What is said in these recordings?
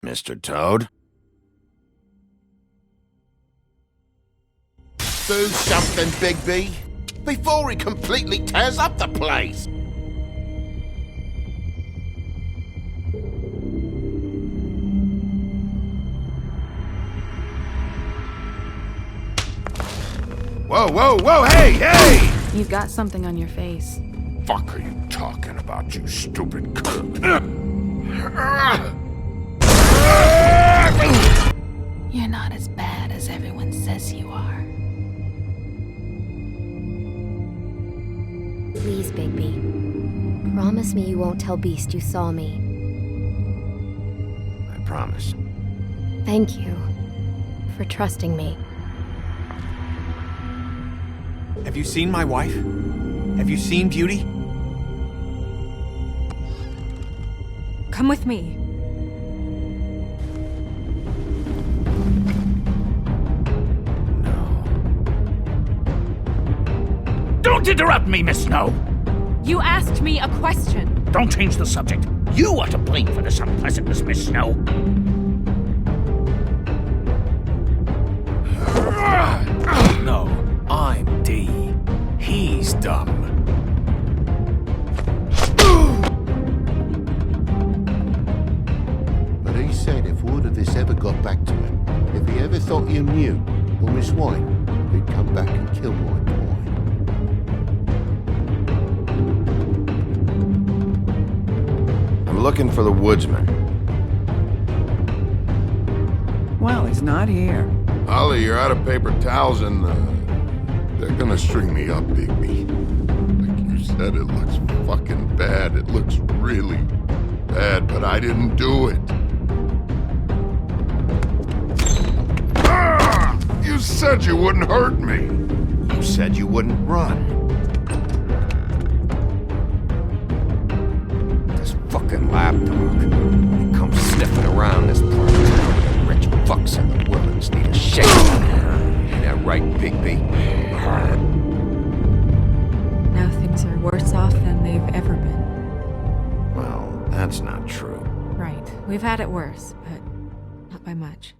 Mr. Toad? Do something, Bigby, before he completely tears up the place! Whoa, whoa, whoa, hey, hey! You've got something on your face. Fuck are you talking about, you stupid cunt? You're not as bad as everyone says you are. Please, Bigby. Promise me you won't tell Beast you saw me. I promise. Thank you for trusting me. Have you seen my wife? Have you seen Beauty? Come with me. Don't interrupt me, Miss Snow! You asked me a question. Don't change the subject. You are to blame for this unpleasantness, Miss Snow. No, I'm D. He's dumb. But he said if word of this ever got back to him, if he ever thought you knew, or Miss White, he'd come back and kill my boy. I'm looking for the woodsman. Well, he's not here. Holly, you're out of paper towels and they're gonna string me up, Bigby. Like you said, it looks fucking bad. It looks really bad, but I didn't do it. Ah! You said you wouldn't hurt me. You said you wouldn't run. This fucking lapdog. He comes sniffing around this part of town with the rich fucks and the woodlands need a shake. Ain't that right, Bigby? Now things are worse off than they've ever been. Well, that's not true. Right. We've had it worse, but not by much.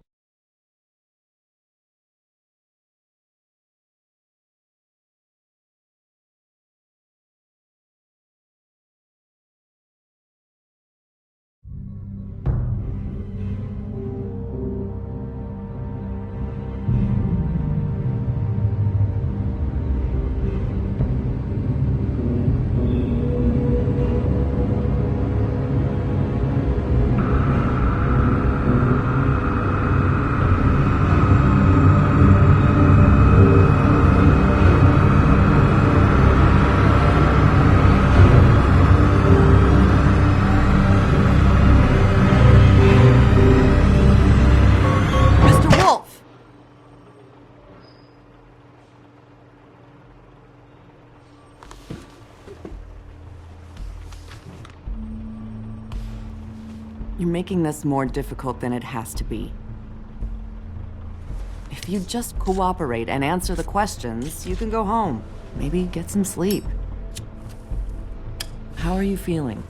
You're making this more difficult than it has to be. If you just cooperate and answer the questions, you can go home. Maybe get some sleep. How are you feeling?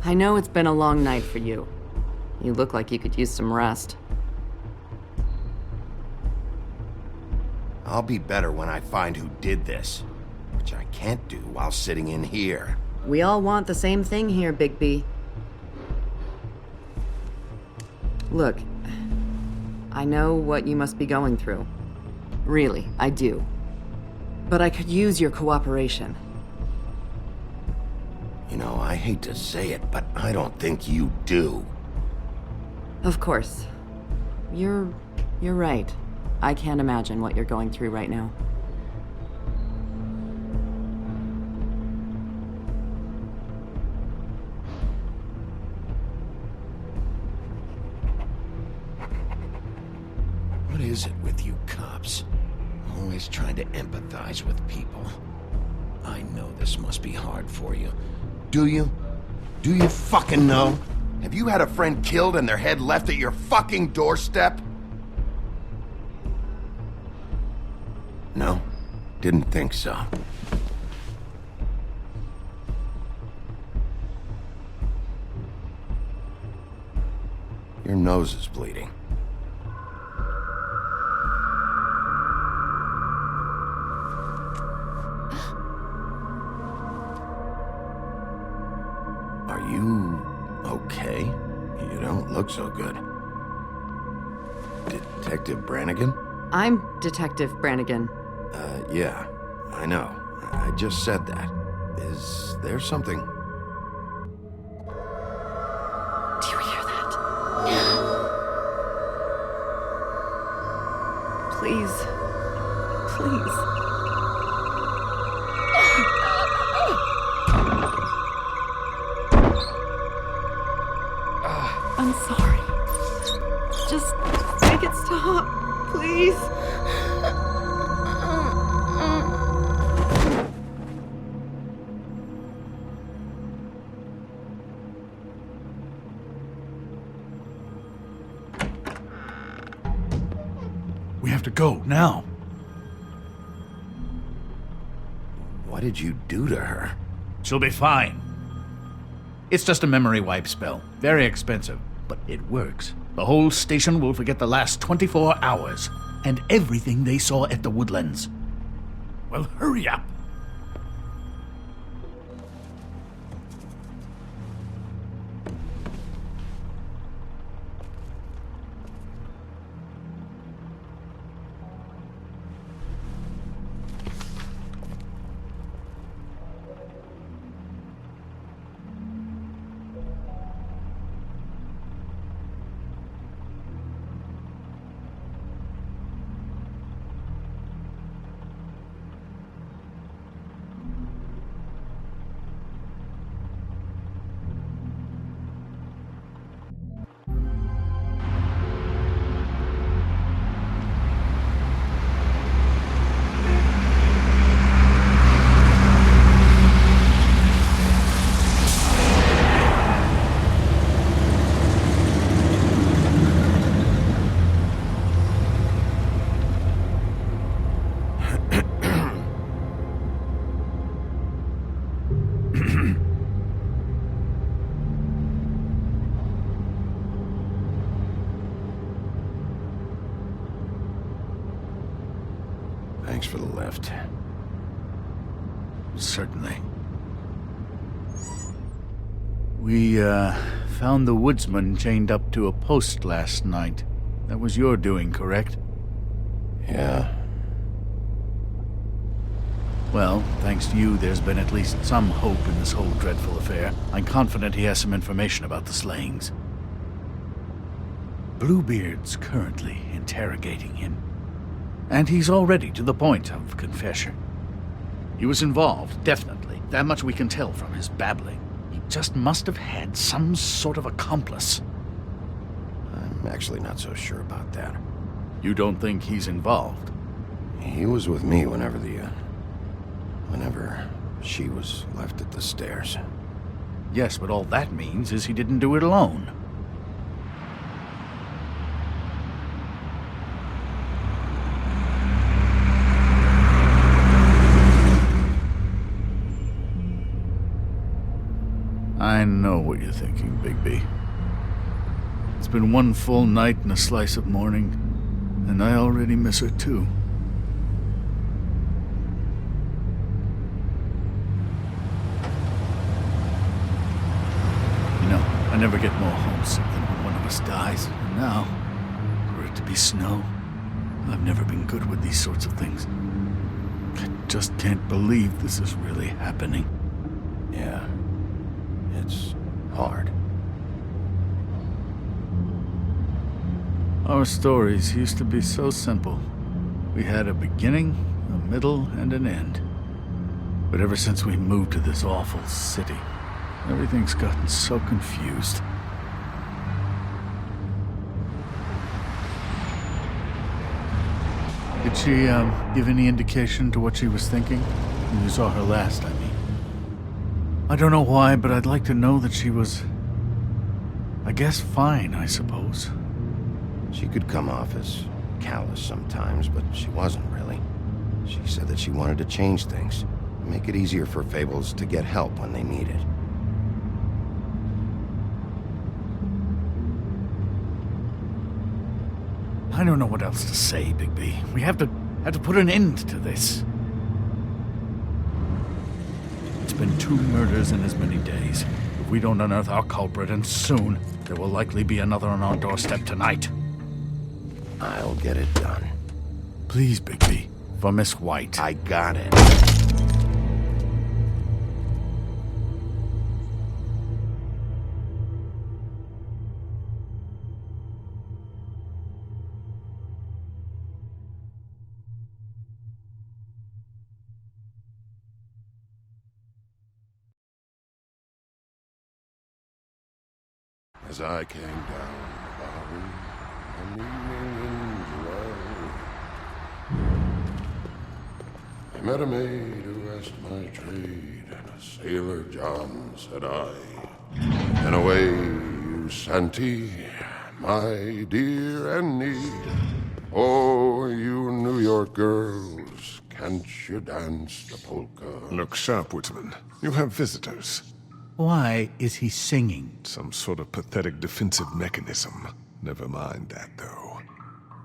I know it's been a long night for you. You look like you could use some rest. I'll be better when I find who did this, which I can't do while sitting in here. We all want the same thing here, Bigby. Look, I know what you must be going through. Really, I do. But I could use your cooperation. You know, I hate to say it, but I don't think you do. Of course. You're right. I can't imagine what you're going through right now. What is it with you cops? Always trying to empathize with people. I know this must be hard for you. Do you? Do you fucking know? Have you had a friend killed and their head left at your fucking doorstep? No? Didn't think so. Your nose is bleeding. Are you okay? You don't look so good. Detective Brannigan? I'm Detective Brannigan. Yeah, I know. I just said that. Is there something? Do you hear that? Please. Please. I'm sorry. Just make it stop, please. We have to go, now. What did you do to her? She'll be fine. It's just a memory wipe spell. Very expensive, but it works. The whole station will forget the last 24 hours, and everything they saw at the Woodlands. Well, hurry up. Thanks for the lift. Certainly. We, found the woodsman chained up to a post last night. That was your doing, correct? Yeah. Well, thanks to you, there's been at least some hope in this whole dreadful affair. I'm confident he has some information about the slayings. Bluebeard's currently interrogating him. And he's already to the point of confession. He was involved, definitely. That much we can tell from his babbling. He just must have had some sort of accomplice. I'm actually not so sure about that. You don't think he's involved? He was with me whenever she was left at the stairs. Yes, but all that means is he didn't do it alone. I know what you're thinking, Bigby. It's been one full night and a slice of morning, and I already miss her too. You know, I never get more homesick than when one of us dies, and now, for it to be snow, I've never been good with these sorts of things. I just can't believe this is really happening. Yeah. It's hard. Our stories used to be so simple. We had a beginning, a middle, and an end. But ever since we moved to this awful city, everything's gotten so confused. Did she, give any indication to what she was thinking? When you saw her last, I mean. I don't know why, but I'd like to know that she was, I guess, fine, I suppose. She could come off as callous sometimes, but she wasn't really. She said that she wanted to change things, make it easier for Fables to get help when they need it. I don't know what else to say, Bigby. We have to put an end to this. It's been 2 murders in as many days. If we don't unearth our culprit, and soon, there will likely be another on our doorstep tonight. I'll get it done. Please, Bigby. For Miss White. I got it. As I came down the valley, one evening in July, I met a maid who asked my trade, and a sailor John said I. And away you Santy, my dear Annie. Oh, you New York girls, can't you dance the polka? Look sharp, Whitman. You have visitors. Why is he singing? Some sort of pathetic defensive mechanism. Never mind that, though.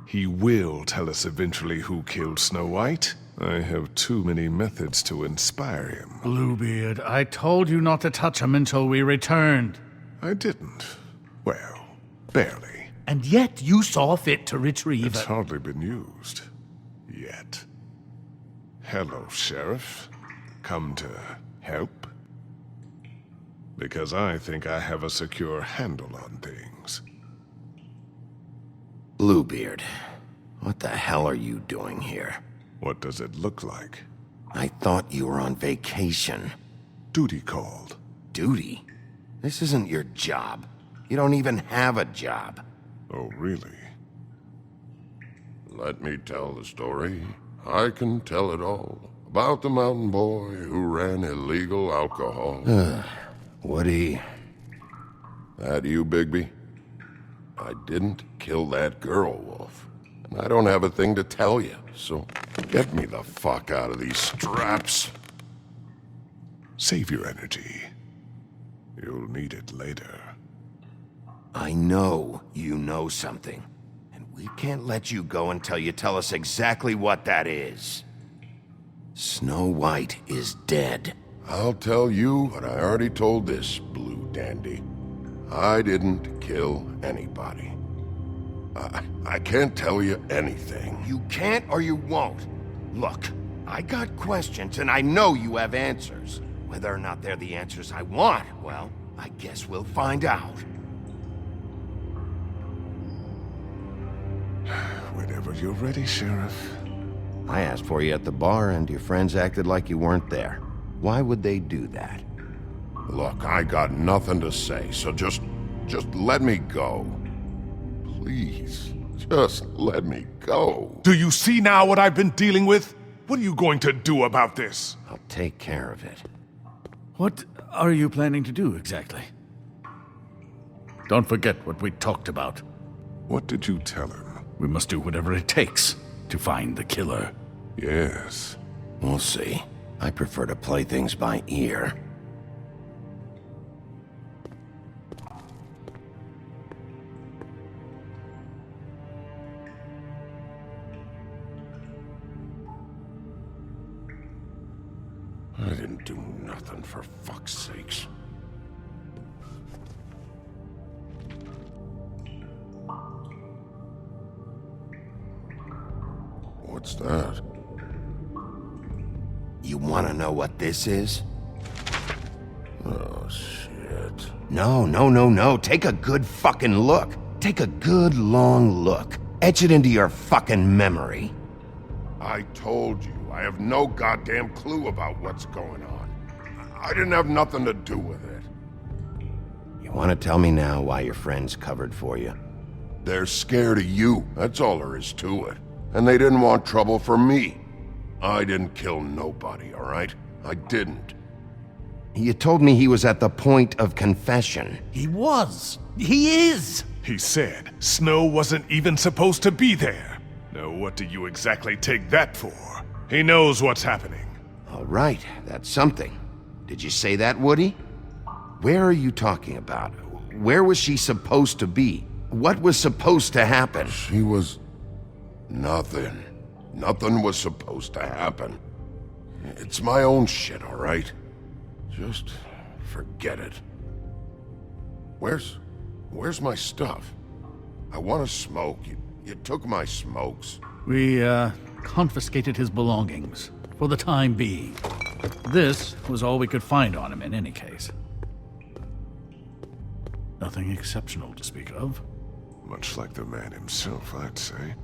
He will tell us eventually who killed Snow White. I have too many methods to inspire him. Bluebeard, I told you not to touch him until we returned. I didn't. Well, barely. And yet you saw fit to retrieve It's hardly been used. Yet. Hello, Sheriff. Come to help? Because I think I have a secure handle on things. Bluebeard, what the hell are you doing here? What does it look like? I thought you were on vacation. Duty called. Duty? This isn't your job. You don't even have a job. Oh, really? Let me tell the story. I can tell it all. About the mountain boy who ran illegal alcohol. Woody. That you, Bigby? I didn't kill that girl, Wolf. And I don't have a thing to tell you, so get me the fuck out of these straps. Save your energy. You'll need it later. I know you know something. And we can't let you go until you tell us exactly what that is. Snow White is dead. I'll tell you what I already told this blue dandy. I didn't kill anybody. I can't tell you anything. You can't or you won't. Look, I got questions and I know you have answers. Whether or not they're the answers I want, well, I guess we'll find out. Whenever you're ready, Sheriff. I asked for you at the bar and your friends acted like you weren't there. Why would they do that? Look, I got nothing to say, so just let me go. Please, just let me go. Do you see now what I've been dealing with? What are you going to do about this? I'll take care of it. What are you planning to do exactly? Don't forget what we talked about. What did you tell him? We must do whatever it takes to find the killer. Yes. We'll see. I prefer to play things by ear. I didn't do nothing, for fuck's sakes. What's that? You want to know what this is? Oh, shit. No. Take a good fucking look. Take a good long look. Etch it into your fucking memory. I told you, I have no goddamn clue about what's going on. I didn't have nothing to do with it. You want to tell me now why your friends covered for you? They're scared of you, that's all there is to it. And they didn't want trouble for me. I didn't kill nobody, all right? I didn't. You told me he was at the point of confession. He was. He is. He said Snow wasn't even supposed to be there. Now what do you exactly take that for? He knows what's happening. All right, that's something. Did you say that, Woody? Where are you talking about? Where was she supposed to be? What was supposed to happen? She was Nothing. Nothing was supposed to happen. It's my own shit, all right? Just forget it. Where's my stuff? I want to smoke. You took my smokes. We, confiscated his belongings, for the time being. This was all we could find on him in any case. Nothing exceptional to speak of. Much like the man himself, I'd say.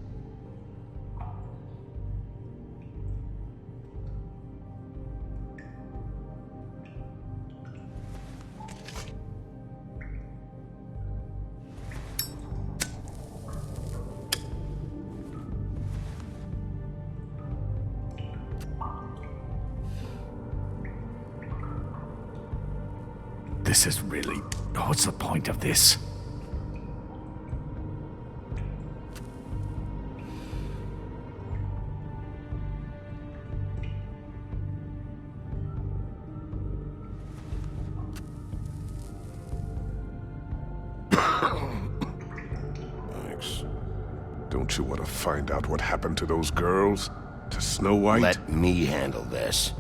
This is really... what's the point of this? Thanks. Don't you want to find out what happened to those girls? To Snow White? Let me handle this.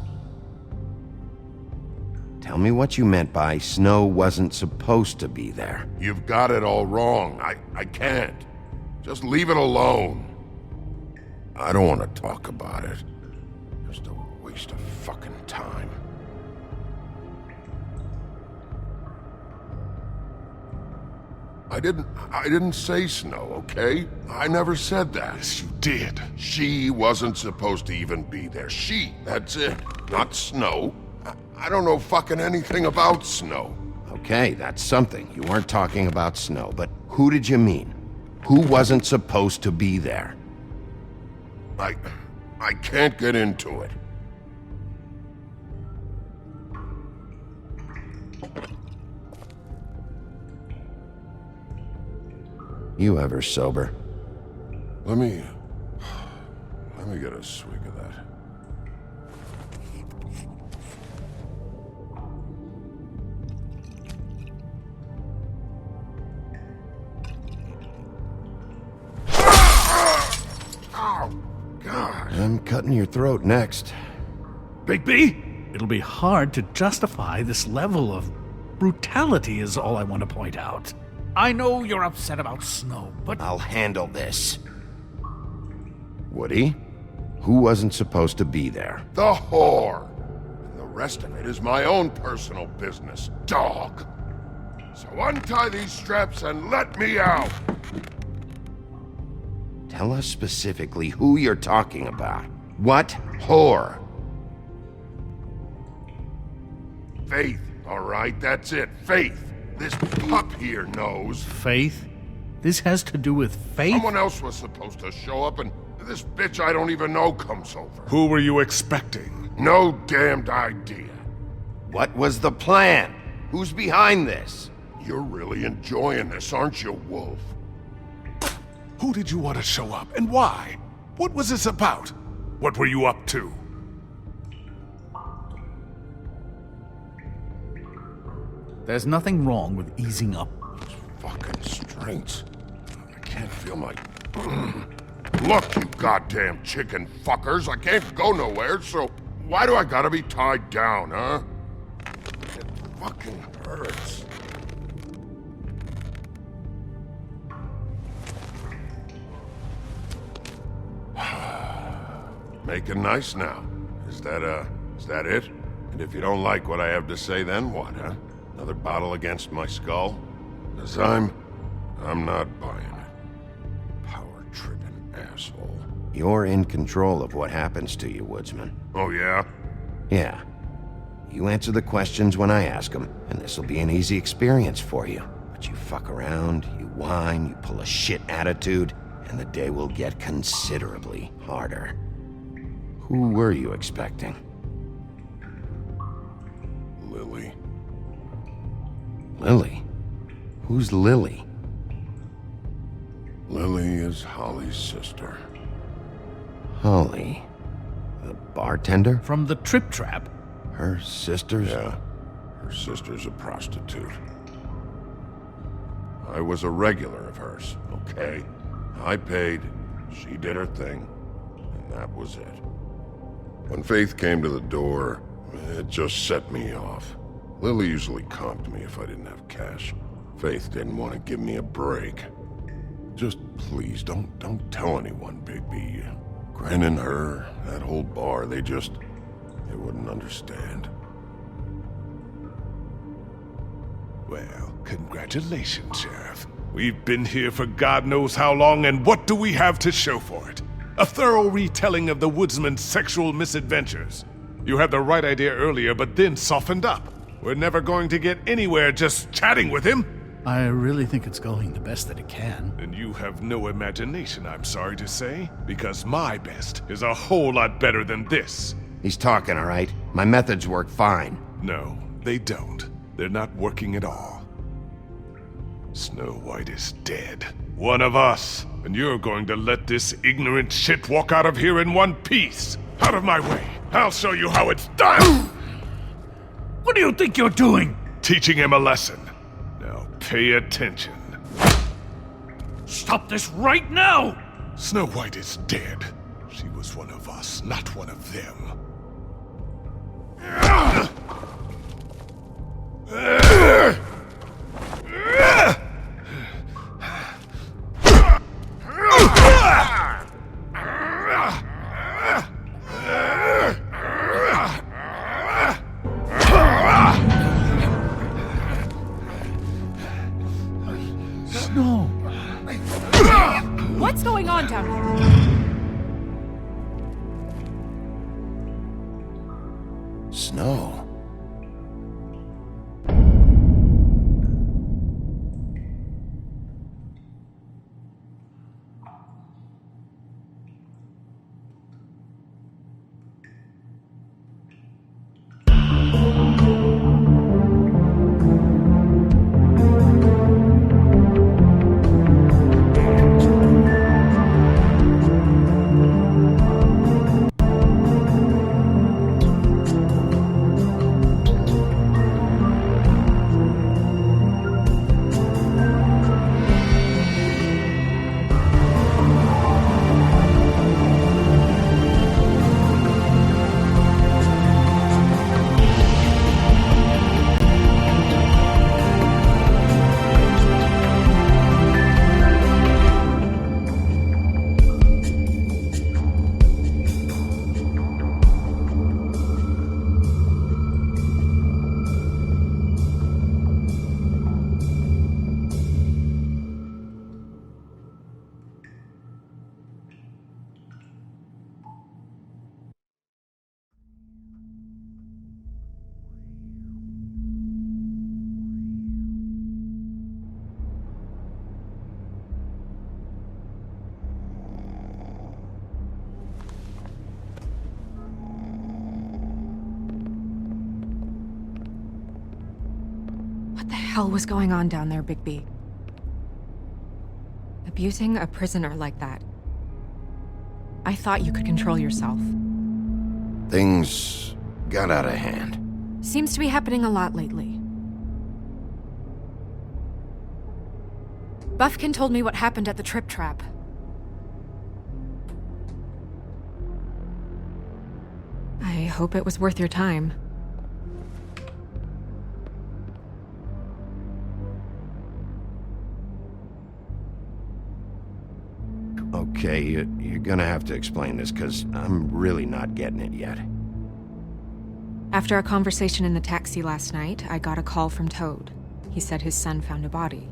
Tell me what you meant by Snow wasn't supposed to be there. You've got it all wrong. I can't. Just leave it alone. I don't want to talk about it. Just a waste of fucking time. I didn't say Snow, okay? I never said that. Yes, you did. She wasn't supposed to even be there. That's it. Not Snow. I don't know fucking anything about Snow. Okay, that's something. You weren't talking about Snow, but who did you mean? Who wasn't supposed to be there? I can't get into it. You ever sober? Let me get a swig of that. I'm cutting your throat next. Bigby? It'll be hard to justify this level of brutality is all I want to point out. I know you're upset about Snow, but... I'll handle this. Woody? Who wasn't supposed to be there? The whore! And the rest of it is my own personal business, dog. So untie these straps and let me out! Tell us specifically who you're talking about. What whore? Faith, all right? That's it, Faith. This pup here knows. Faith? This has to do with Faith? Someone else was supposed to show up, and this bitch I don't even know comes over. Who were you expecting? No damned idea. What was the plan? Who's behind this? You're really enjoying this, aren't you, Wolf? Who did you want to show up, and why? What was this about? What were you up to? There's nothing wrong with easing up. Fucking strengths. I can't feel my... Look, you goddamn chicken fuckers. I can't go nowhere, so why do I gotta be tied down, huh? It fucking hurts. Making nice now. Is that it? And if you don't like what I have to say, then what, huh? Another bottle against my skull? 'Cause I'm not buying it. Power-tripping asshole. You're in control of what happens to you, Woodsman. Oh, yeah? Yeah. You answer the questions when I ask them, and this'll be an easy experience for you. But you fuck around, you whine, you pull a shit attitude, and the day will get considerably harder. Who were you expecting? Lily. Lily? Who's Lily? Lily is Holly's sister. Holly? The bartender? From the Trip Trap? Her sister's... Yeah. Her sister's a prostitute. I was a regular of hers, okay? I paid, She did her thing, and that was it. When Faith came to the door, it just set me off. Lily usually comped me if I didn't have cash. Faith didn't want to give me a break. Just please, don't tell anyone, Bigby. Crane and her, that whole bar, they wouldn't understand. Well, congratulations, Sheriff. We've been here for God knows how long, and what do we have to show for it? A thorough retelling of the woodsman's sexual misadventures. You had the right idea earlier, but then softened up. We're never going to get anywhere just chatting with him. I really think it's going the best that it can. And you have no imagination, I'm sorry to say, because my best is a whole lot better than this. He's talking, all right? My methods work fine. No, they don't. They're not working at all. Snow White is dead. One of us. And you're going to let this ignorant shit walk out of here in one piece. Out of my way. I'll show you how it's done. What do you think you're doing? Teaching him a lesson. Now pay attention. Stop this right now! Snow White is dead. She was one of us, not one of them. Snow! What's going on down here? Snow. What the hell was going on down there, Bigby? Abusing a prisoner like that. I thought you could control yourself. Things got out of hand. Seems to be happening a lot lately. Buffkin told me what happened at the Trip Trap. I hope it was worth your time. Okay, you're gonna have to explain this, because I'm really not getting it yet. After our conversation in the taxi last night, I got a call from Toad. He said his son found a body.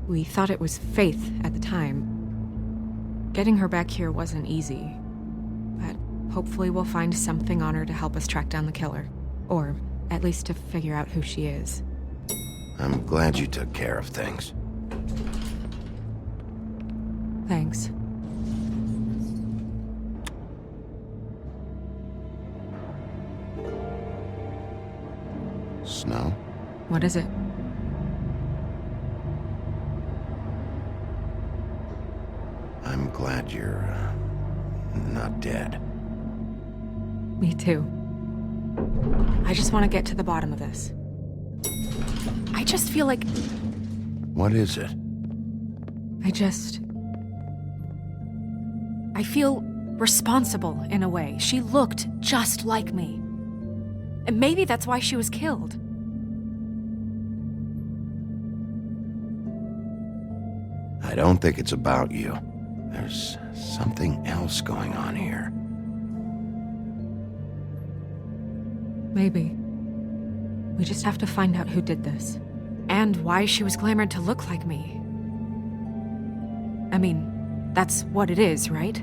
We thought it was Faith at the time. Getting her back here wasn't easy, but hopefully we'll find something on her to help us track down the killer. Or at least to figure out who she is. I'm glad you took care of things. Thanks. Snow? What is it? I'm glad you're not dead. Me too. I just want to get to the bottom of this. I just feel like... What is it? I just... I feel responsible in a way. She looked just like me. And maybe that's why she was killed. I don't think it's about you. There's something else going on here. Maybe. We just have to find out who did this. And why she was glamored to look like me. I mean, that's what it is, right?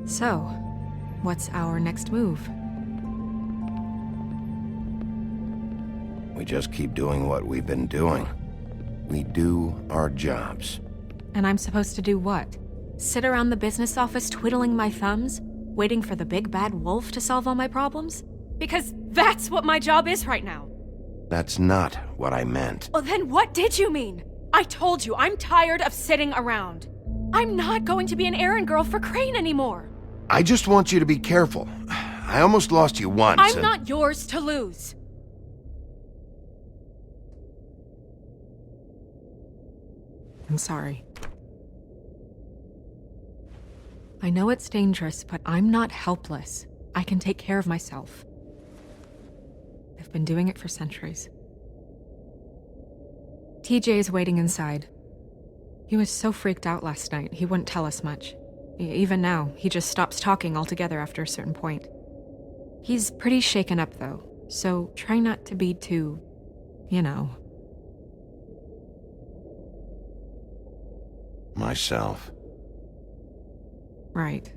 So, what's our next move? We just keep doing what we've been doing. We do our jobs. And I'm supposed to do what? Sit around the business office twiddling my thumbs, waiting for the big bad wolf to solve all my problems? Because that's what my job is right now. That's not what I meant. Well, then what did you mean? I told you, I'm tired of sitting around. I'm not going to be an errand girl for Crane anymore. I just want you to be careful. I almost lost you once. I'm not yours to lose. I'm sorry. I know it's dangerous, but I'm not helpless. I can take care of myself. I've been doing it for centuries. TJ is waiting inside. He was so freaked out last night, he wouldn't tell us much. Even now, he just stops talking altogether after a certain point. He's pretty shaken up, though, so try not to be too, you know. Myself. Right.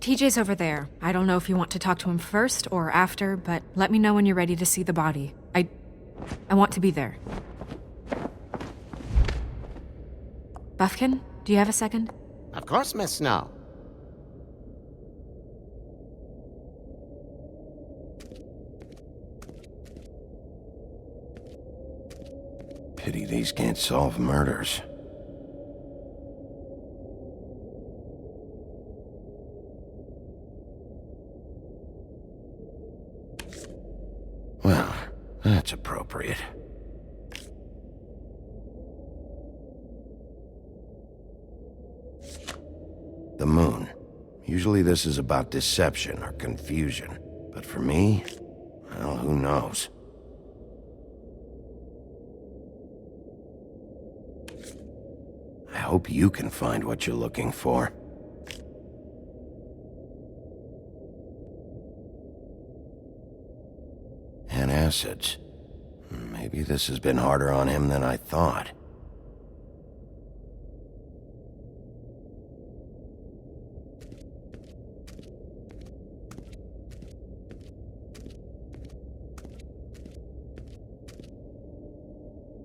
TJ's over there. I don't know if you want to talk to him first or after, but let me know when you're ready to see the body. I want to be there. Buffkin, do you have a second? Of course, Miss Snow. Pity these can't solve murders. Well, that's appropriate. The moon. Usually this is about deception or confusion. But for me, well, who knows? I hope you can find what you're looking for. And acids. Maybe this has been harder on him than I thought.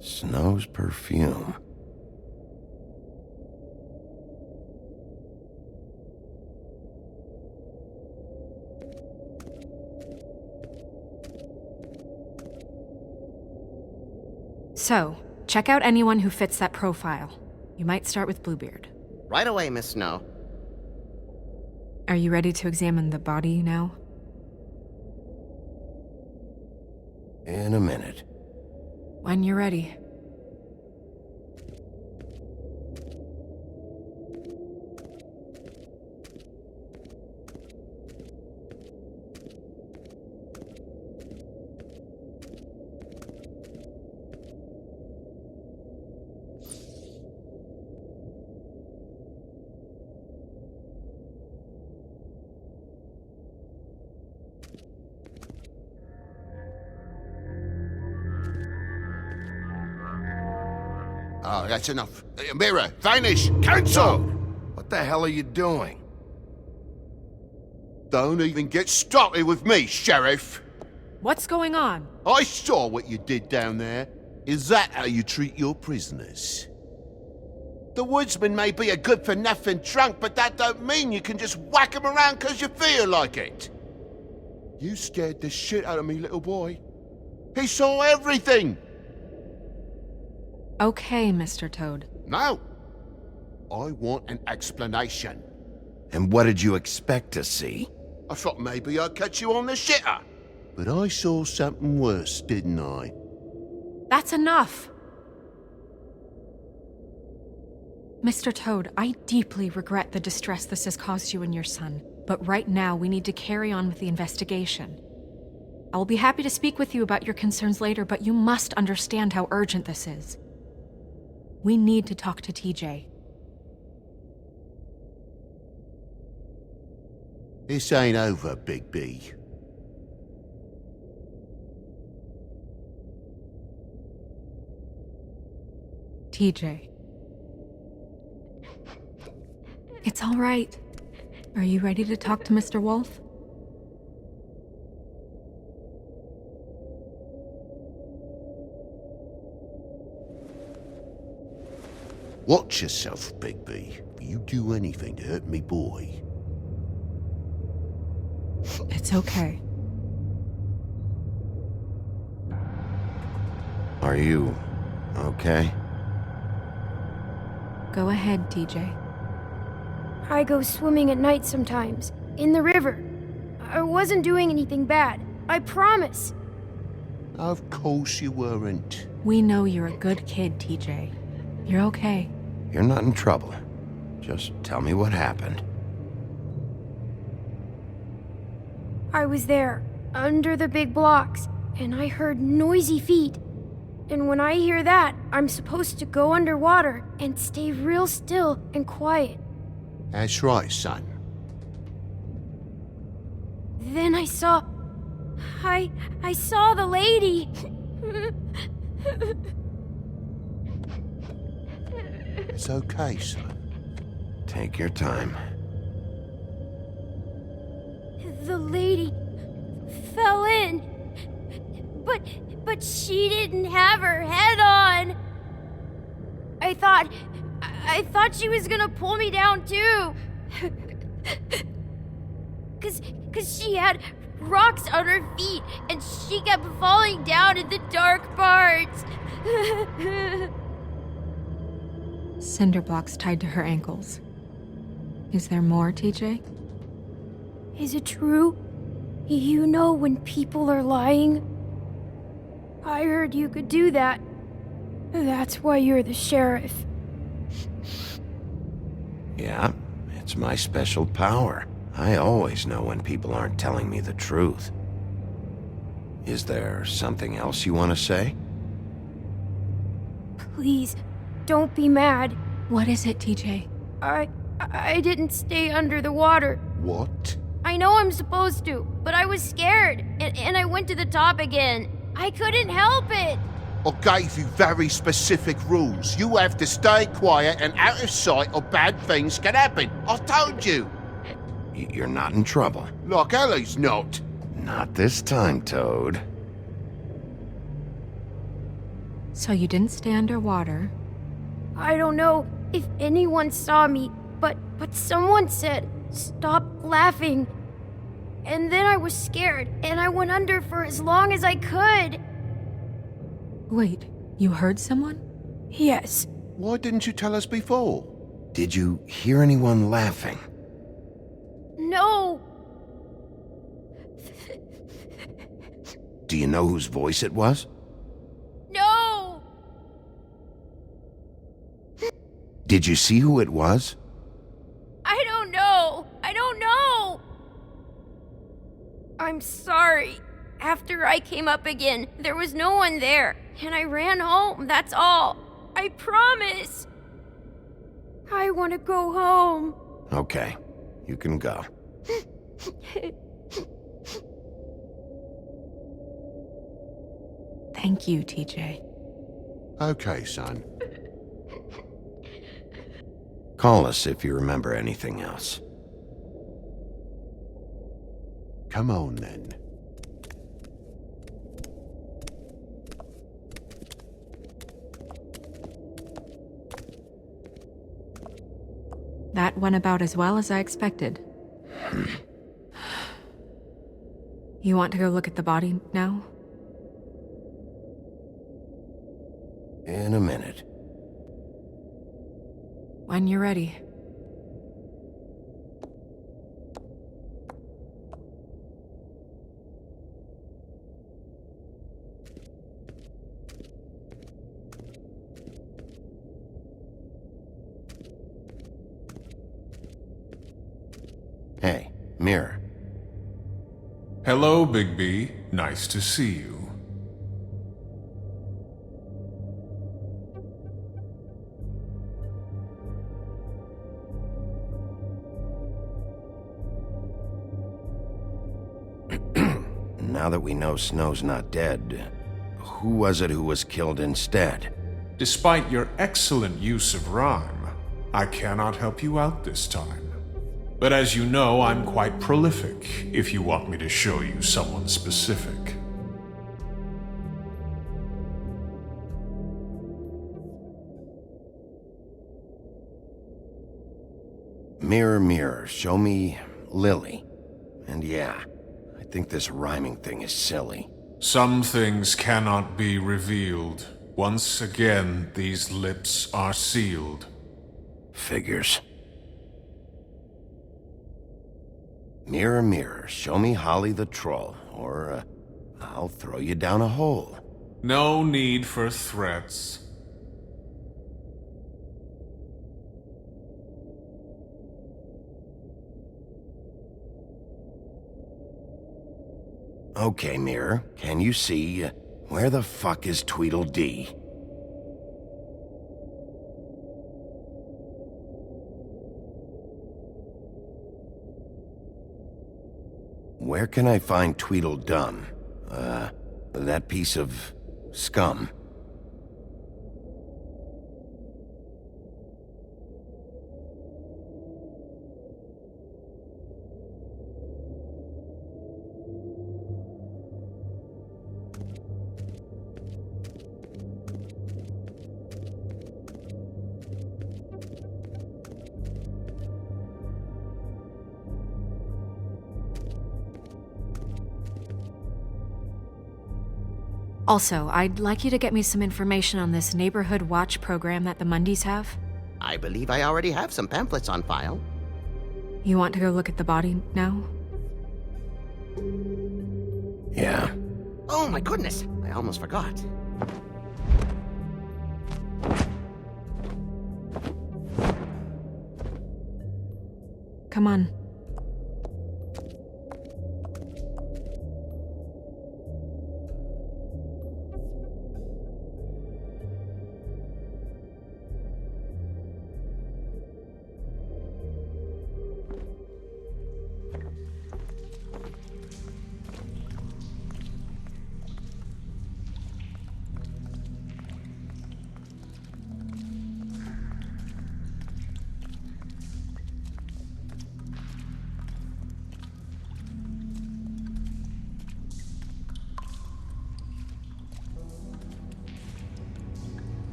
Snow's perfume. So, check out anyone who fits that profile. You might start with Bluebeard. Right away, Miss Snow. Are you ready to examine the body now? In a minute. When you're ready. Oh, that's enough. Mirror, vanish, cancel! What the hell are you doing? Don't even get started with me, Sheriff. What's going on? I saw what you did down there. Is that how you treat your prisoners? The woodsman may be a good-for-nothing drunk, but that don't mean you can just whack him around 'cause you feel like it. You scared the shit out of me, little boy. He saw everything. Okay, Mr. Toad. No. I want an explanation. And what did you expect to see? I thought maybe I'd catch you on the shitter. But I saw something worse, didn't I? That's enough! Mr. Toad, I deeply regret the distress this has caused you and your son, but right now we need to carry on with the investigation. I will be happy to speak with you about your concerns later, but you must understand how urgent this is. We need to talk to TJ. This ain't over, Bigby. TJ. It's all right. Are you ready to talk to Mr. Wolf? Watch yourself, Bigby. You do anything to hurt me, boy. It's okay. Are you okay? Go ahead, TJ. I go swimming at night sometimes, in the river. I wasn't doing anything bad, I promise. Of course you weren't. We know you're a good kid, TJ. You're okay. You're not in trouble. Just tell me what happened. I was there, under the big blocks, and I heard noisy feet. And when I hear that, I'm supposed to go underwater and stay real still and quiet. That's right, son. Then I saw the lady. It's okay, son. Take your time. The lady fell in. But she didn't have her head on. I thought she was gonna pull me down too. Cause she had rocks on her feet and she kept falling down in the dark parts. Cinder blocks tied to her ankles. Is there more, TJ? Is it true? You know when people are lying? I heard you could do that. That's why you're the sheriff. Yeah, it's my special power. I always know when people aren't telling me the truth. Is there something else you want to say? Please, don't be mad. What is it, TJ? I didn't stay under the water. What? I know I'm supposed to, but I was scared, and I went to the top again. I couldn't help it. I gave you very specific rules. You have to stay quiet and out of sight or bad things can happen. I told you. You're not in trouble. Like Ellie's not. Not this time, Toad. So you didn't stay underwater. I don't know if anyone saw me, but someone said, "Stop laughing." And then I was scared, and I went under for as long as I could. Wait, you heard someone? Yes. Why didn't you tell us before? Did you hear anyone laughing? No. Do you know whose voice it was? No. Did you see who it was? I don't know. I don't know. I'm sorry. After I came up again, there was no one there, and I ran home, that's all. I promise. I want to go home. Okay, you can go. Thank you, TJ. Okay, son. Call us if you remember anything else. Come on, then. That went about as well as I expected. You want to go look at the body now? In a minute. When you're ready. Hey, Mirror. Hello, Bigby. Nice to see you. Now that we know Snow's not dead, who was it who was killed instead? Despite your excellent use of rhyme, I cannot help you out this time. But as you know, I'm quite prolific if you want me to show you someone specific. Mirror, mirror, show me Lily. And yeah, I think this rhyming thing is silly. Some things cannot be revealed. Once again, these lips are sealed. Figures. Mirror, mirror, show me Holly the troll, or I'll throw you down a hole. No need for threats. Okay, Mirror, can you see where the fuck is Tweedledee? Where can I find Tweedledum? That piece of scum. Also, I'd like you to get me some information on this neighborhood watch program that the Mundys have. I believe I already have some pamphlets on file. You want to go look at the body now? Yeah. Oh my goodness, I almost forgot. Come on.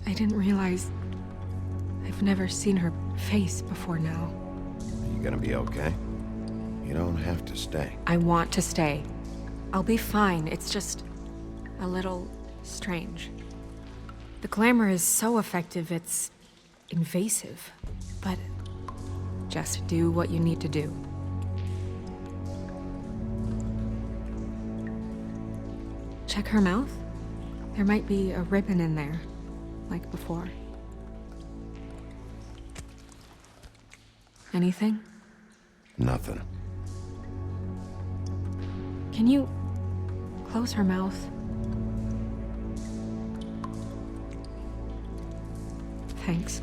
I didn't realize I've never seen her face before now. You gonna be okay? You don't have to stay. I want to stay. I'll be fine. It's just a little strange. The glamour is so effective, it's invasive. But just do what you need to do. Check her mouth. There might be a ribbon in there, like before. Anything? Nothing. Can you close her mouth? Thanks.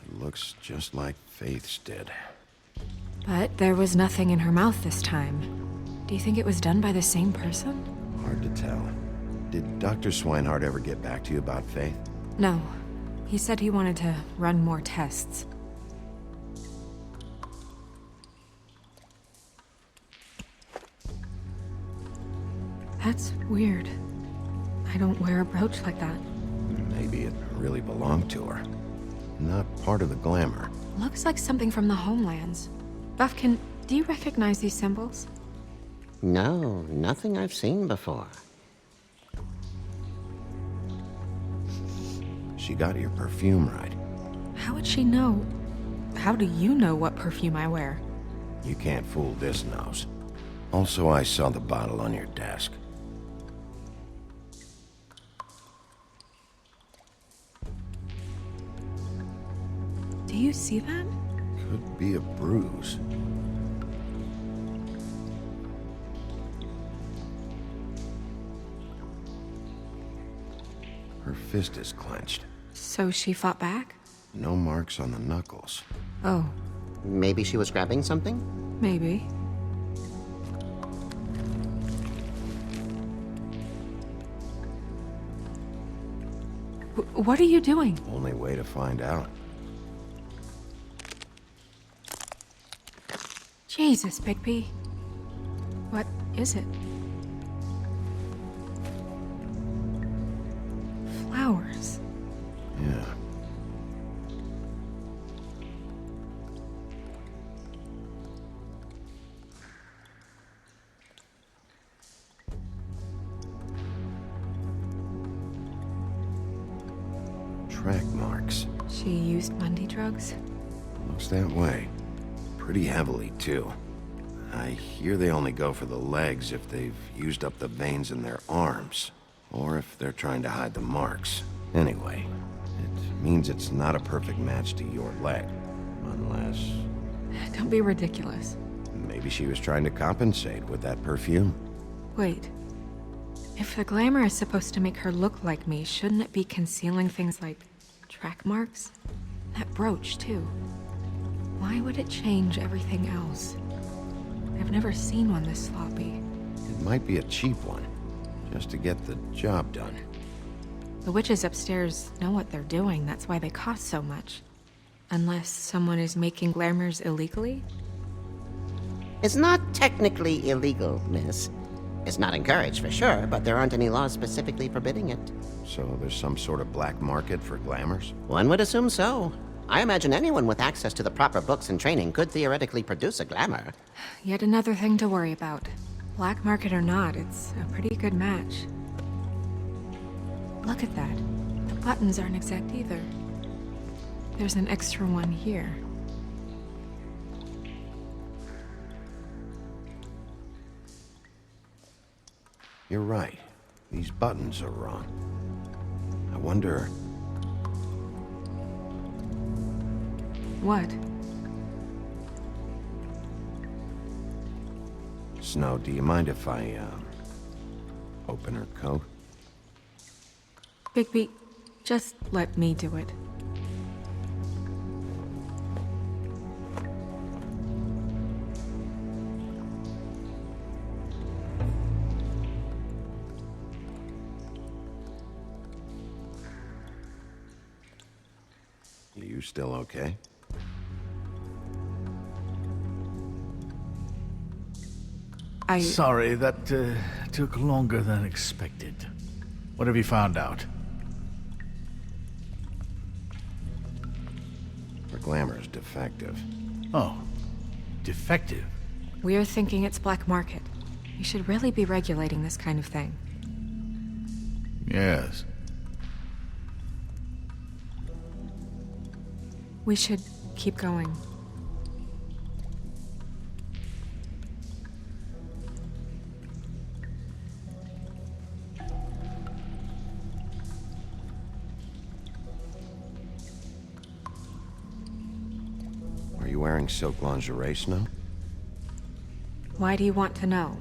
It looks just like Faith's did. But there was nothing in her mouth this time. Do you think it was done by the same person? Hard to tell. Did Dr. Swinehart ever get back to you about Faith? No. He said he wanted to run more tests. That's weird. I don't wear a brooch like that. Maybe it really belonged to her. Not part of the glamour. Looks like something from the homelands. Buffkin, do you recognize these symbols? No, nothing I've seen before. She got your perfume right. How would she know? How do you know what perfume I wear? You can't fool this nose. Also, I saw the bottle on your desk. Do you see that? Could be a bruise. Her fist is clenched. So she fought back? No marks on the knuckles. Oh, Maybe she was grabbing something? maybe. What are you doing? Only way to find out. Jesus, Bigby. What is it? Flowers. Yeah. Track marks. She used Mundy drugs? Looks that way. Pretty heavily, too. I hear they only go for the legs if they've used up the veins in their arms, or if they're trying to hide the marks. Anyway, it means it's not a perfect match to your leg, unless Don't be ridiculous. maybe she was trying to compensate with that perfume. Wait. If the glamour is supposed to make her look like me, shouldn't it be concealing things like track marks? That brooch, too. Why would it change everything else? I've never seen one this sloppy. It might be a cheap one, just to get the job done. The witches upstairs know what they're doing, that's why they cost so much. Unless someone is making glamours illegally? It's not technically illegal, miss. It's not encouraged for sure, but there aren't any laws specifically forbidding it. So there's some sort of black market for glamours? One would assume so. I imagine anyone with access to the proper books and training could theoretically produce a glamour. Yet another thing to worry about. Black market or not, it's a pretty good match. Look at that. The buttons aren't exact either. There's an extra one here. You're right. These buttons are wrong. I wonder... What? Snow, do you mind if I, open her coat? Bigby, just let me do it. You still okay? Sorry, that took longer than expected. What have you found out? Her glamour's defective. Oh, defective. We're thinking it's black market. We should really be regulating this kind of thing. Yes. We should keep going. Are you wearing silk lingerie, Snow? Why do you want to know?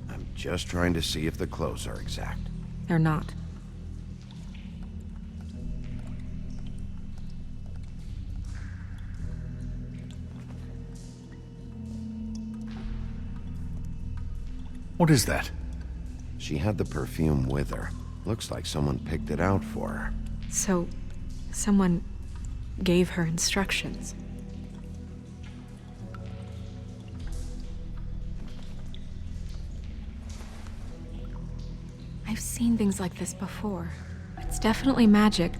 I'm just trying to see if the clothes are exact. They're not. What is that? She had the perfume with her. Looks like someone picked it out for her. So, someone gave her instructions. I've seen things like this before. It's definitely magic,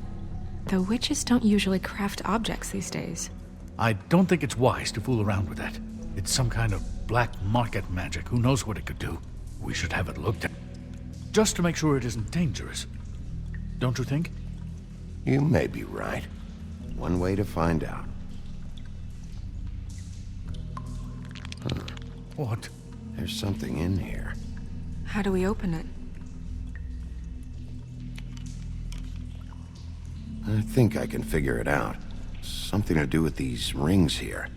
though witches don't usually craft objects these days. I don't think it's wise to fool around with that. It's some kind of black market magic. Who knows what it could do? We should have it looked at. Just to make sure it isn't dangerous. Don't you think? You may be right. One way to find out. What? There's something in here. How do we open it? I think I can figure it out. Something to do with these rings here.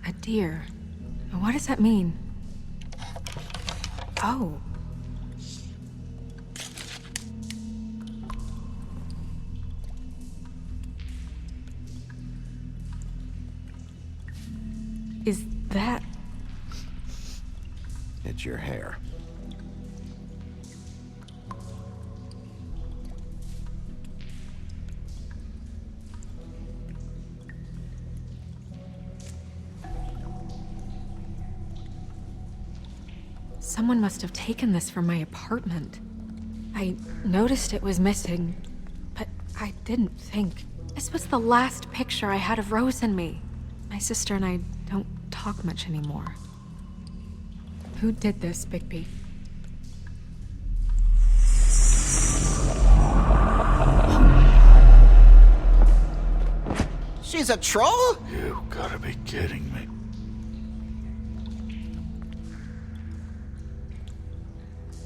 A deer. What does that mean? Oh. Is that... It's your hair. Someone must have taken this from my apartment. I noticed it was missing, but I didn't think. This was the last picture I had of Rose and me. My sister and I don't talk much anymore. Who did this, Bigby? She's a troll? You gotta be kidding me.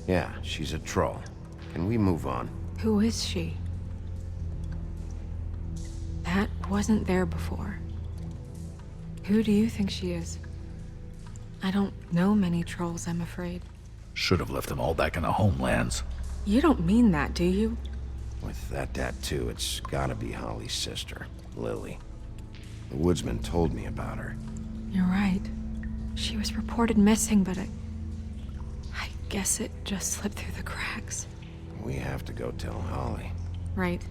Yeah, she's a troll. Can we move on? Who is she? That wasn't there before. Who do you think she is? I don't know many trolls, I'm afraid. Should have left them all back in the homelands. You don't mean that, do you? With that tattoo, it's gotta be Holly's sister, Lily. The woodsman told me about her. You're right. She was reported missing, but I guess it just slipped through the cracks. We have to go tell Holly. Right.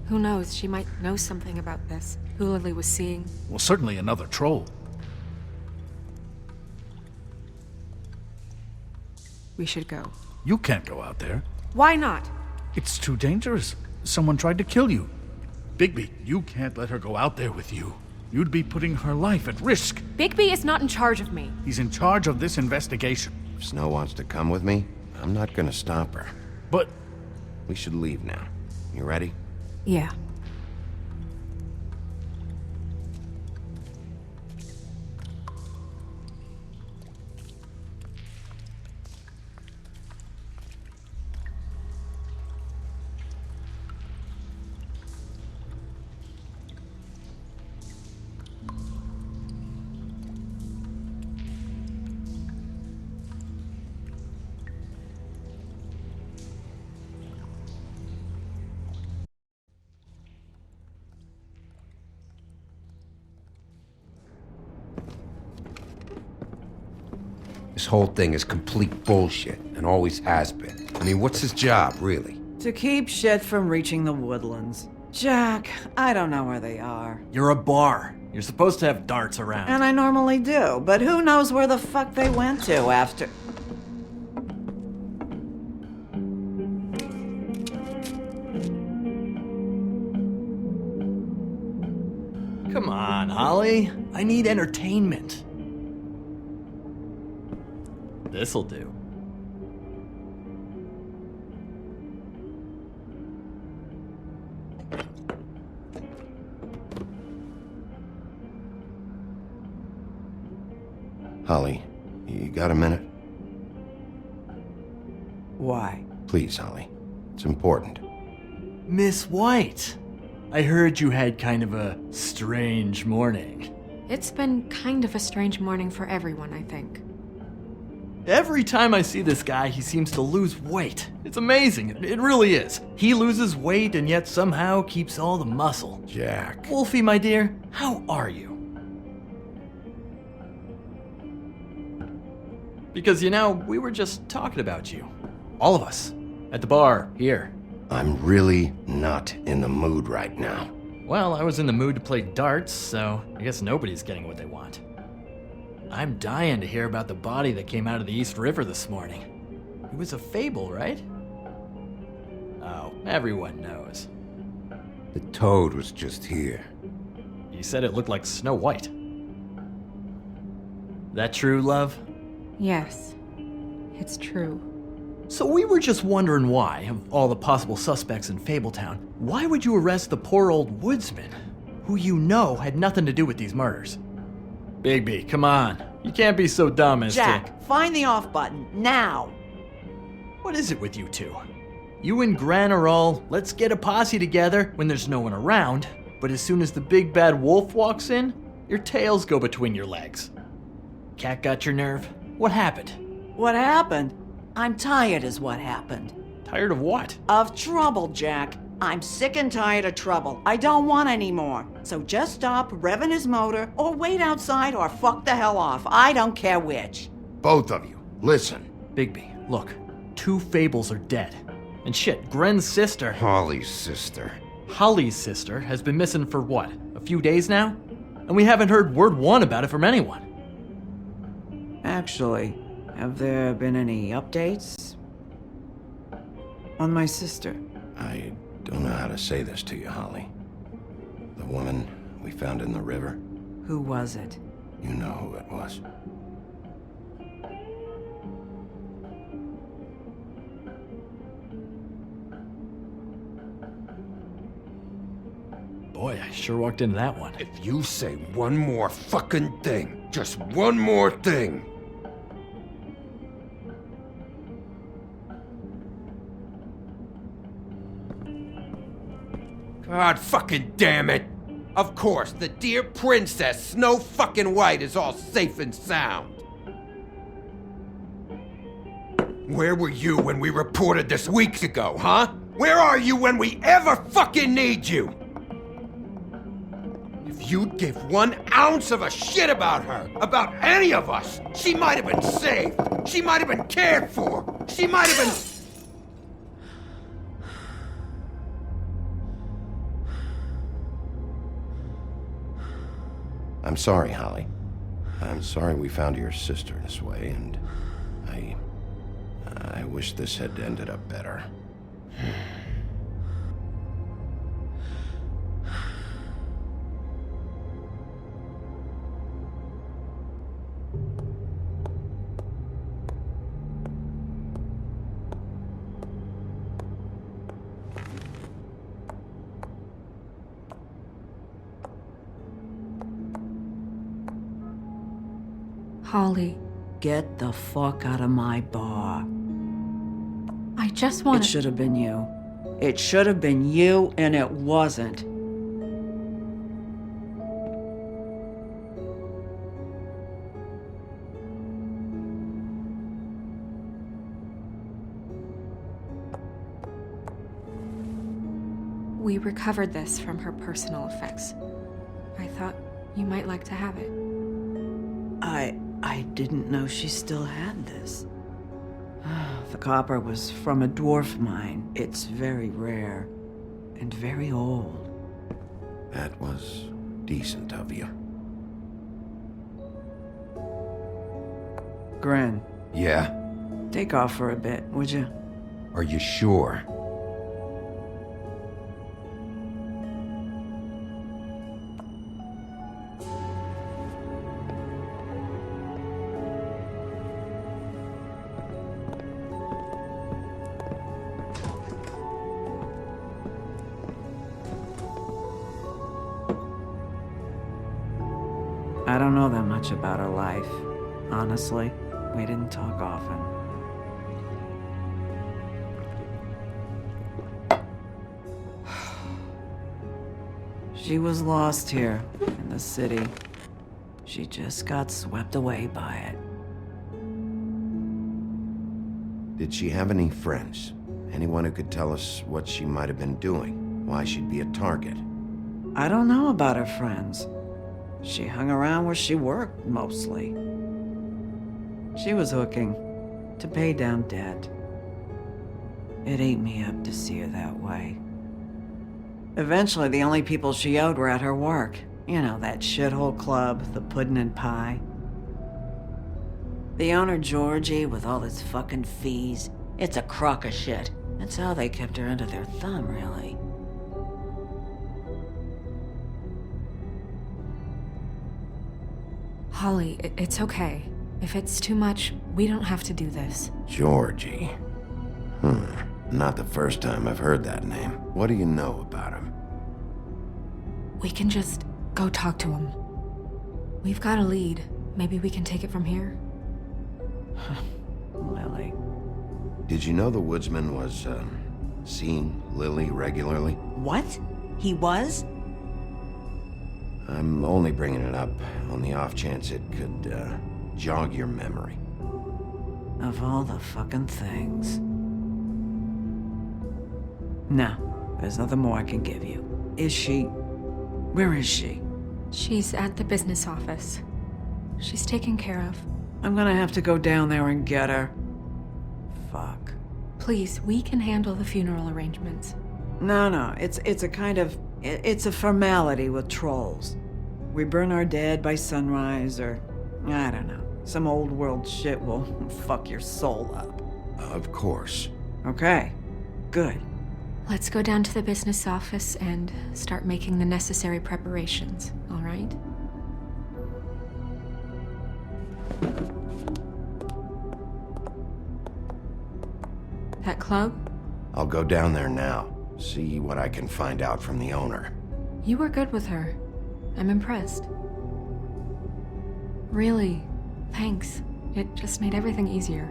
Who knows? She might know something about this. Who Lily was seeing. Well, certainly another troll. We should go. You can't go out there. Why not? It's too dangerous. Someone tried to kill you. Bigby, you can't let her go out there with you. You'd be putting her life at risk. Bigby is not in charge of me. He's in charge of this investigation. If Snow wants to come with me, I'm not gonna stop her. But... We should leave now. You ready? Yeah. This whole thing is complete bullshit, and always has been. I mean, what's his job, really? To keep shit from reaching the woodlands. Jack, I don't know where they are. You're a bar. You're supposed to have darts around. And I normally do, but who knows where the fuck they went to after... Come on, Holly. I need entertainment. This'll do. Holly, you got a minute? Why? Please, Holly. It's important. Miss White. I heard you had kind of a strange morning. It's been kind of a strange morning for everyone, I think. Every time I see this guy, he seems to lose weight. It's amazing. It really is. He loses weight and yet somehow keeps all the muscle. Jack. Wolfie, my dear, how are you? Because, we were just talking about you. All of us. At the bar, here. I'm really not in the mood right now. Well, I was in the mood to play darts, so I guess nobody's getting what they want. I'm dying to hear about the body that came out of the East River this morning. It was a Fable, right? Oh, everyone knows. The toad was just here. You said it looked like Snow White. That true, love? Yes, it's true. So we were just wondering why, of all the possible suspects in Fabletown, why would you arrest the poor old woodsman, who you know had nothing to do with these murders? Bigby, come on. You can't be so dumb as Jack, find the off button, now! What is it with you two? You and Gran are all, let's get a posse together when there's no one around, but as soon as the big bad wolf walks in, your tails go between your legs. Cat got your nerve? What happened? What happened? I'm tired is what happened. Tired of what? Of trouble, Jack. I'm sick and tired of trouble. I don't want any more. So just stop revving his motor, or wait outside, or fuck the hell off. I don't care which. Both of you, listen. Bigby, look. 2 Fables are dead. And shit, Gren's sister... Holly's sister. Holly's sister has been missing for what? A few days now? And we haven't heard word one about it from anyone. Actually, have there been any updates? On my sister? I don't know how to say this to you, Holly. The woman we found in the river. Who was it? You know who it was. Boy, I sure walked into that one. If you say one more fucking thing, just one more thing. God fucking damn it! Of course, the dear princess Snow fucking White is all safe and sound. Where were you when we reported this weeks ago, huh? Where are you when we ever fucking need you? If you'd give 1 ounce of a shit about her, about any of us, she might have been saved. She might have been cared for. She might have been... I'm sorry, Holly. I'm sorry we found your sister this way, and I wish this had ended up better. Holly, Get the fuck out of my bar. I just want It should have been you. It should have been you, and it wasn't. We recovered this from her personal effects. I thought you might like to have it. I didn't know she still had this. The copper was from a dwarf mine. It's very rare and very old. That was decent of you. Gren, Yeah? take off for a bit, would you? Are you sure? I don't know that much about her life. Honestly, we didn't talk often. She was lost here, in the city. She just got swept away by it. Did she have any friends? Anyone who could tell us what she might have been doing? Why she'd be a target? I don't know about her friends. She hung around where she worked, mostly. She was hooking to pay down debt. It ate me up to see her that way. Eventually, the only people she owed were at her work. You know, that shithole club, the Puddin' and Pie. The owner, Georgie, with all his fucking fees, it's a crock of shit. That's how they kept her under their thumb, really. Holly, it's okay. If it's too much, we don't have to do this. Georgie. Not the first time I've heard that name. What do you know about him? We can just go talk to him. We've got a lead. Maybe we can take it from here? Lily. Did you know the woodsman was, seeing Lily regularly? What? He was? I'm only bringing it up on the off chance it could, jog your memory. Of all the fucking things. No, there's nothing more I can give you. Is she... Where is she? She's at the business office. She's taken care of. I'm gonna have to go down there and get her. Fuck. Please, we can handle the funeral arrangements. No, it's a kind of... It's a formality with trolls. We burn our dead by sunrise, or... I don't know. Some old world shit will fuck your soul up. Of course. Okay. Good. Let's go down to the business office and start making the necessary preparations, all right? That club? I'll go down there now. See what I can find out from the owner. You were good with her. I'm impressed. Really, thanks. It just made everything easier.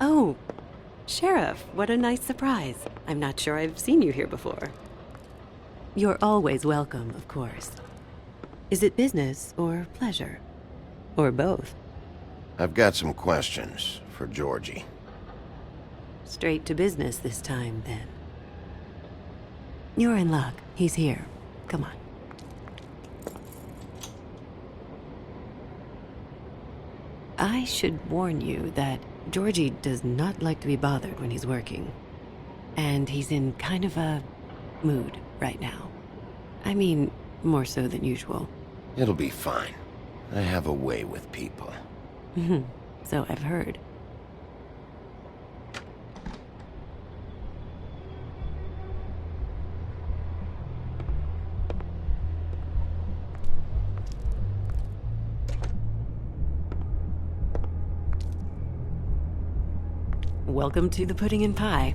Oh, Sheriff, what a nice surprise. I'm not sure I've seen you here before. You're always welcome, of course. Is it business or pleasure? Or both? I've got some questions for Georgie. Straight to business this time, then. You're in luck. He's here. Come on. I should warn you that Georgie does not like to be bothered when he's working. And he's in kind of a mood right now. I mean, more so than usual. It'll be fine. I have a way with people. So I've heard. Welcome to the Pudding and Pie,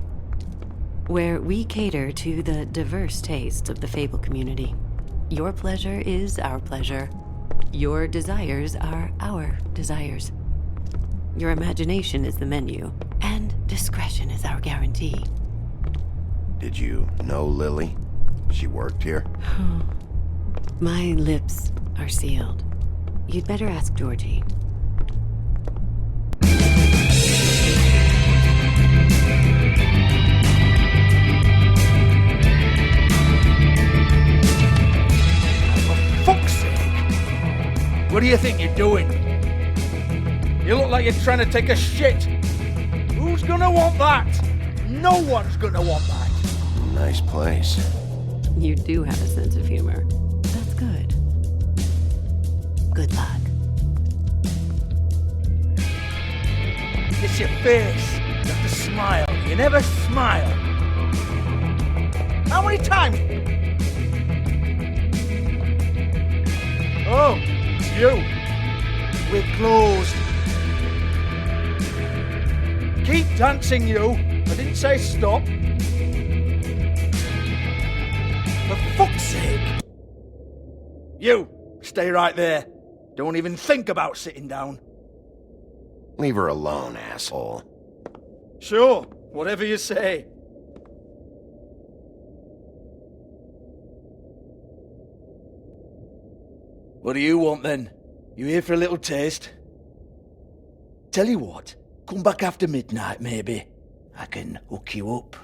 where we cater to the diverse tastes of the Fable community. Your pleasure is our pleasure. Your desires are our desires. Your imagination is the menu, and discretion is our guarantee. Did you know Lily? She worked here? My lips are sealed. You'd better ask Georgie. Fuck's sake! What do you think you're doing? You look like you're trying to take a shit. Who's gonna want that? No one's gonna want that. Nice place. You do have a sense of humor. That's good. Good luck. It's your face. You have to smile. You never smile. How many times? Oh, it's you. We're closed. Keep dancing, you. I didn't say stop. For fuck's sake. You, stay right there. Don't even think about sitting down. Leave her alone, asshole. Sure, whatever you say. What do you want then? You here for a little taste? Tell you what, come back after midnight maybe. I can hook you up.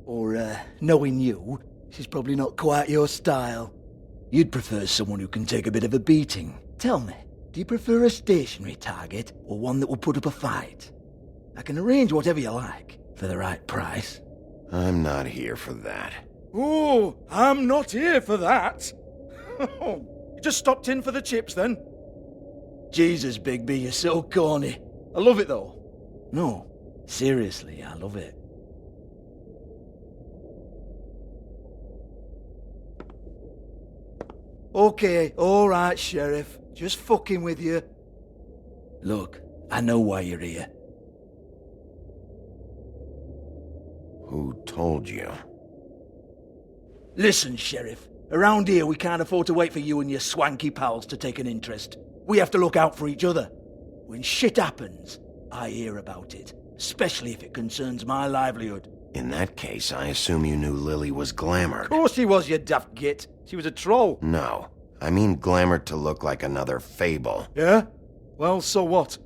Or, knowing you, she's probably not quite your style. You'd prefer someone who can take a bit of a beating. Tell me, do you prefer a stationary target or one that will put up a fight? I can arrange whatever you like for the right price. I'm not here for that. Oh, I'm not here for that. You just stopped in for the chips then? Jesus, Bigby, you're so corny. I love it though. No, seriously, I love it. Okay, alright, Sheriff. Just fucking with you. Look, I know why you're here. Who told you? Listen, Sheriff. Around here, we can't afford to wait for you and your swanky pals to take an interest. We have to look out for each other. When shit happens, I hear about it. Especially if it concerns my livelihood. In that case, I assume you knew Lily was glamored. Of course she was, you daft git. She was a troll. No. I mean glamored to look like another Fable. Yeah? Well, so what?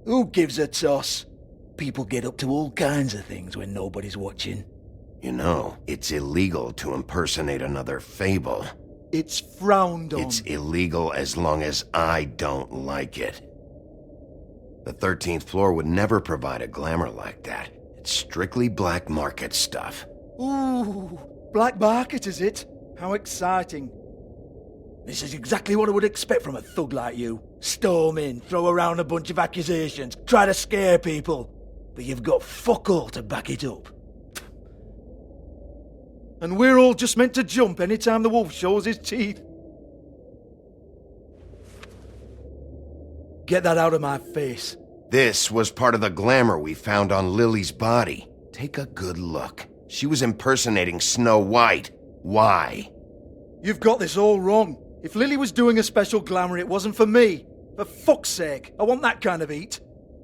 Who gives a toss? People get up to all kinds of things when nobody's watching. You know, it's illegal to impersonate another Fable. It's frowned on. It's illegal as long as I don't like it. The 13th floor would never provide a glamour like that. It's strictly black market stuff. Ooh, black market is it? How exciting. This is exactly what I would expect from a thug like you. Storm in, throw around a bunch of accusations, try to scare people. But you've got fuck all to back it up. And we're all just meant to jump any time the wolf shows his teeth. Get that out of my face. This was part of the glamour we found on Lily's body. Take a good look. She was impersonating Snow White. Why? You've got this all wrong. If Lily was doing a special glamour, it wasn't for me. For fuck's sake, I want that kind of eat.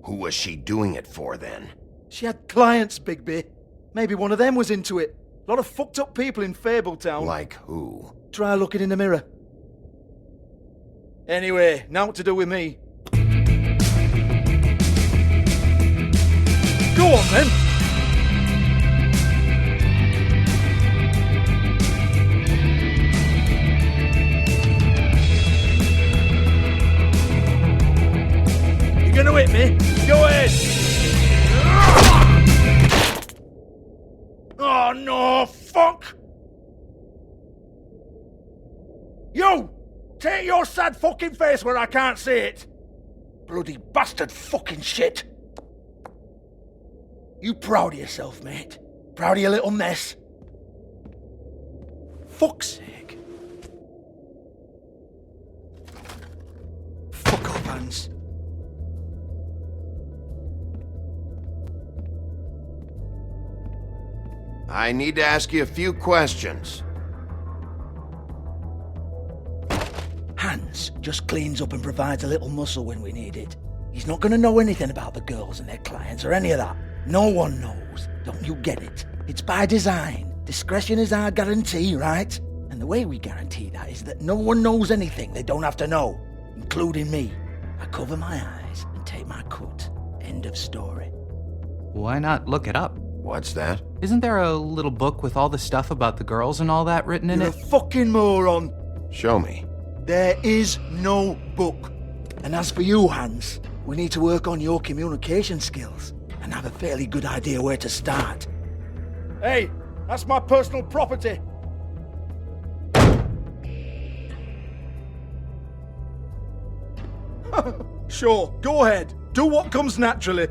Who was she doing it for, then? She had clients, Bigby. Maybe one of them was into it. A lot of fucked up people in Fable Town. Like who? Try looking in the mirror. Anyway, now what to do with me. Go on, then. You gonna hit me? Go ahead! Oh no, fuck! You! Take your sad fucking face where I can't see it! Bloody bastard fucking shit! You proud of yourself, mate? Proud of your little mess? Fuck's sake. Fuck up, Hans. I need to ask you a few questions. Hans just cleans up and provides a little muscle when we need it. He's not going to know anything about the girls and their clients or any of that. No one knows. Don't you get it? It's by design. Discretion is our guarantee, right? And the way we guarantee that is that no one knows anything they don't have to know, including me. I cover my eyes and take my cut. End of story. Why not look it up? What's that? Isn't there a little book with all the stuff about the girls and all that written in You're it? a fucking moron. Show me. There is no book. And as for you, Hans, we need to work on your communication skills and have a fairly good idea where to start. Hey, that's my personal property. Sure, go ahead. Do what comes naturally.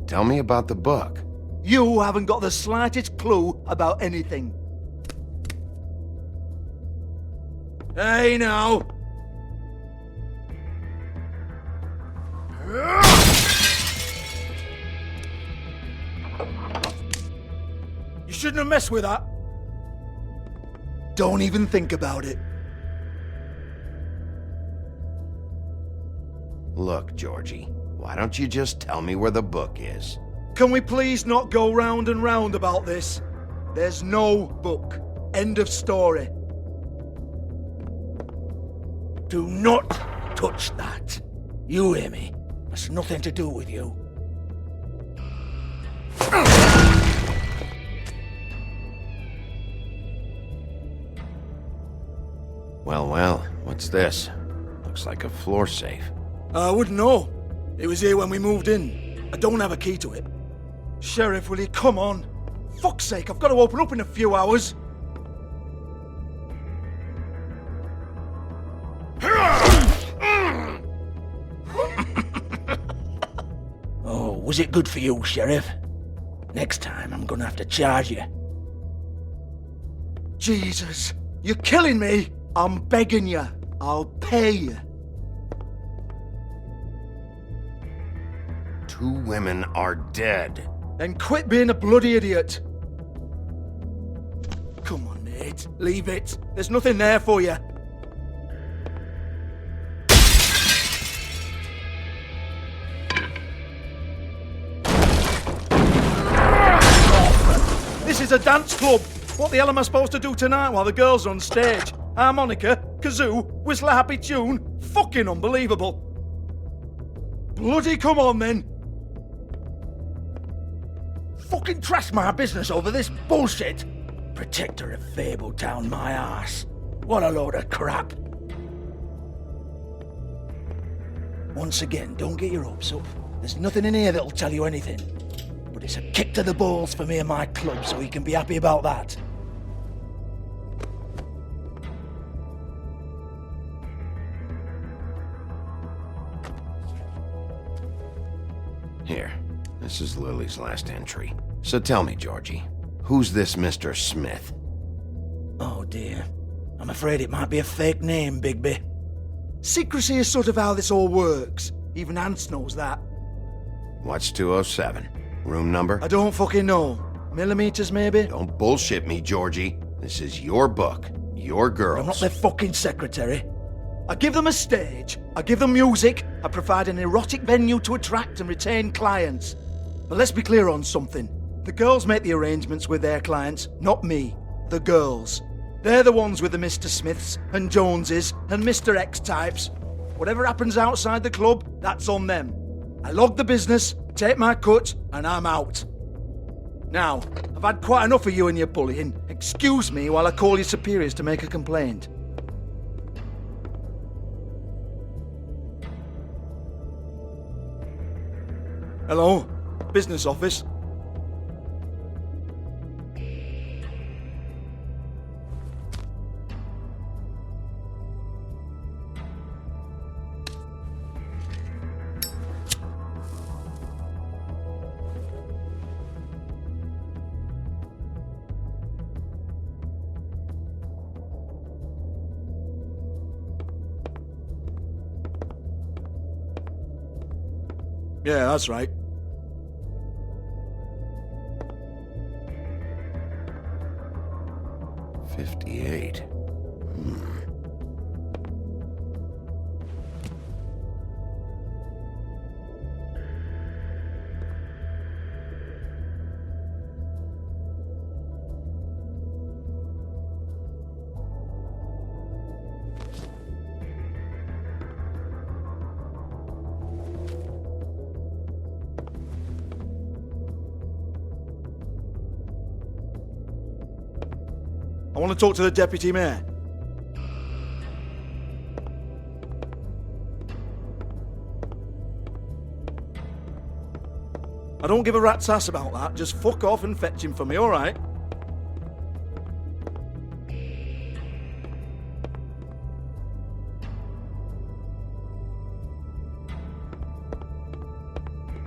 Tell me about the book. You haven't got the slightest clue about anything. Hey, now. You shouldn't have messed with that. Don't even think about it. Look, Georgie, why don't you just tell me where the book is? Can we please not go round and round about this? There's no book. End of story. Do not touch that. You hear me? That's nothing to do with you. Well, what's this? Looks like a floor safe. I wouldn't know. It was here when we moved in. I don't have a key to it. Sheriff, will you come on? Fuck's sake, I've got to open up in a few hours. Oh, was it good for you, Sheriff? Next time I'm gonna have to charge you. Jesus, you're killing me! I'm begging you. I'll pay you. 2 women are dead. Then quit being a bloody idiot. Come on, mate. Leave it. There's nothing there for you. This is a dance club. What the hell am I supposed to do tonight while the girls are on stage? Harmonica, kazoo, whistle a happy tune? Fucking unbelievable. Bloody come on then. Fucking trash my business over this bullshit. Protector of Fable Town, my ass. What a load of crap. Once again, don't get your hopes up. There's nothing in here that'll tell you anything. But it's a kick to the balls for me and my club, so you can be happy about that. Here, this is Lily's last entry. So tell me, Georgie, who's this Mr. Smith? Oh dear. I'm afraid it might be a fake name, Bigby. Secrecy is sort of how this all works. Even Hans knows that. What's 207? Room number? I don't fucking know. Millimeters, maybe? Don't bullshit me, Georgie. This is your book. Your girls. I'm not their fucking secretary. I give them a stage, I give them music, I provide an erotic venue to attract and retain clients. But let's be clear on something. The girls make the arrangements with their clients, not me. The girls. They're the ones with the Mr. Smiths and Joneses and Mr. X types. Whatever happens outside the club, that's on them. I log the business, take my cut, and I'm out. Now, I've had quite enough of you and your bullying. Excuse me while I call your superiors to make a complaint. Hello? Business office? Yeah, that's right. $58. I want to talk to the deputy mayor. I don't give a rat's ass about that. Just fuck off and fetch him for me, alright?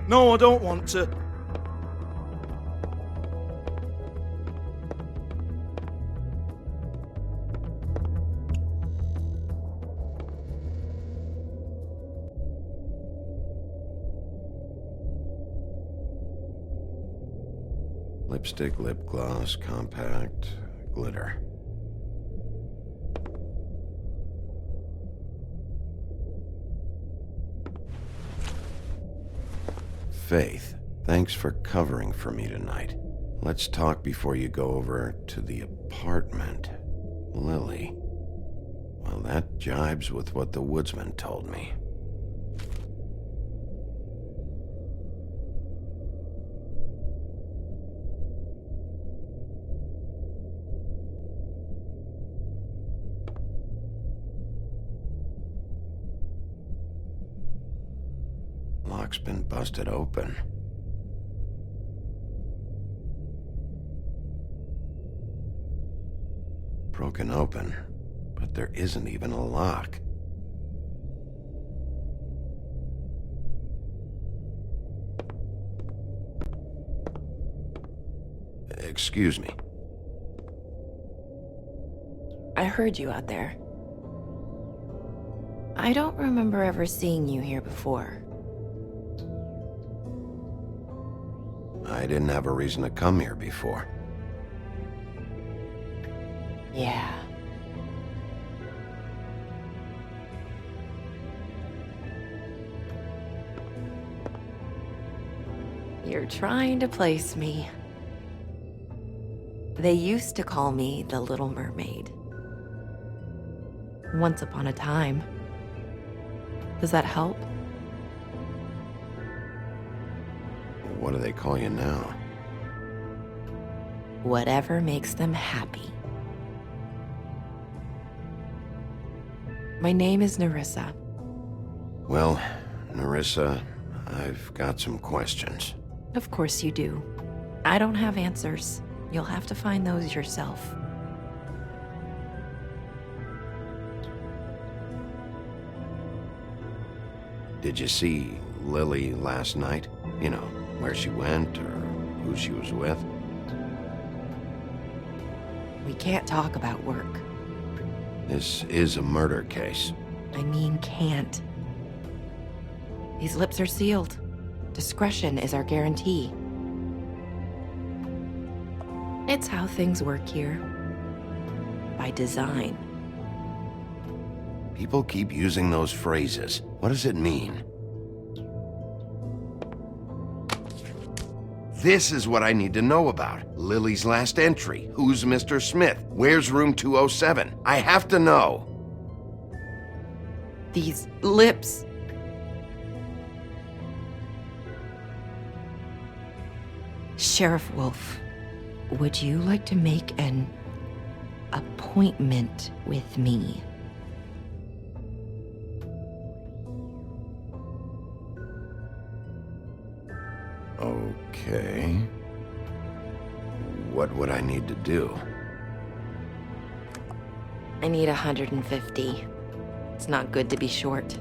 No, I don't want to. Lipstick, lip gloss, compact, glitter. Faith, thanks for covering for me tonight. Let's talk before you go over to the apartment. Lily. Well, that jibes with what the woodsman told me. Lock's been busted open. Broken open, but there isn't even a lock. Excuse me. I heard you out there. I don't remember ever seeing you here before. I didn't have a reason to come here before. Yeah. You're trying to place me. They used to call me the Little Mermaid. Once upon a time. Does that help? What do they call you now? Whatever makes them happy. My name is Nerissa. Well, Nerissa, I've got some questions. Of course you do. I don't have answers. You'll have to find those yourself. Did you see Lily last night? You know, where she went or who she was with? We can't talk about work. This is a murder case. I mean, can't. These lips are sealed. Discretion is our guarantee. It's how things work here. By design. People keep using those phrases. What does it mean? This is what I need to know about. Lily's last entry. Who's Mr. Smith? Where's room 207? I have to know. These lips. Sheriff Wolf, would you like to make an appointment with me? Okay. What would I need to do? I need 150. It's not good to be short.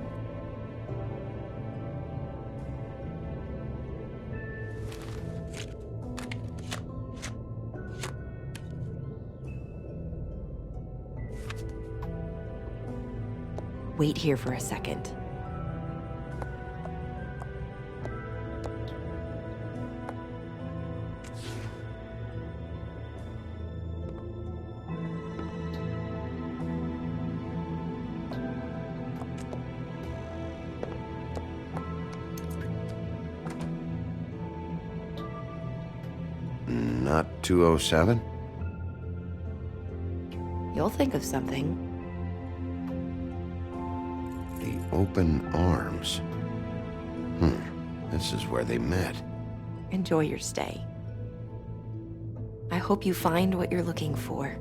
Wait here for a second. Not 207? You'll think of something. The Open Arms. This is where they met. Enjoy your stay. I hope you find what you're looking for.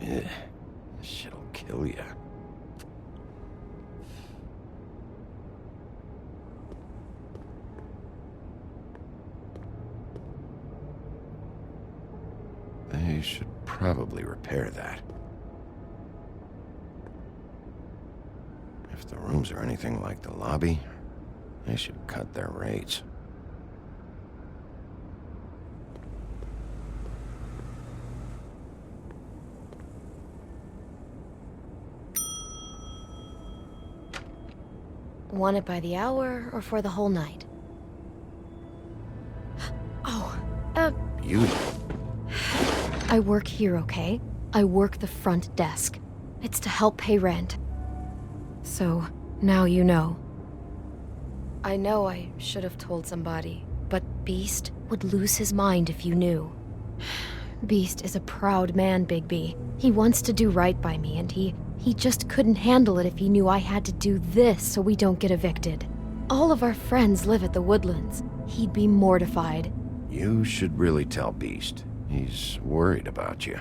This shit'll kill ya. They should probably repair that. If the rooms are anything like the lobby, they should cut their rates. Want it by the hour or for the whole night? Oh, Beauty. I work here, okay? I work the front desk. It's to help pay rent. So, now you know. I know I should have told somebody, but Beast would lose his mind if you knew. Beast is a proud man, Bigby. He wants to do right by me, and he just couldn't handle it if he knew I had to do this so we don't get evicted. All of our friends live at the Woodlands. He'd be mortified. You should really tell Beast. He's worried about you.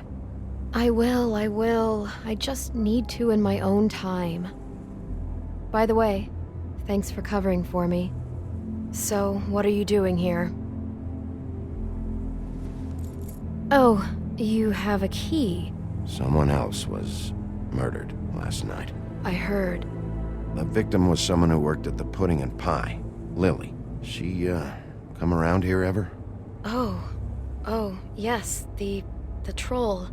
I will. I just need to in my own time. By the way, thanks for covering for me. So, what are you doing here? Oh, you have a key. Someone else was murdered last night. I heard. The victim was someone who worked at the Pudding and Pie, Lily. She, come around here ever? Oh, yes, the troll.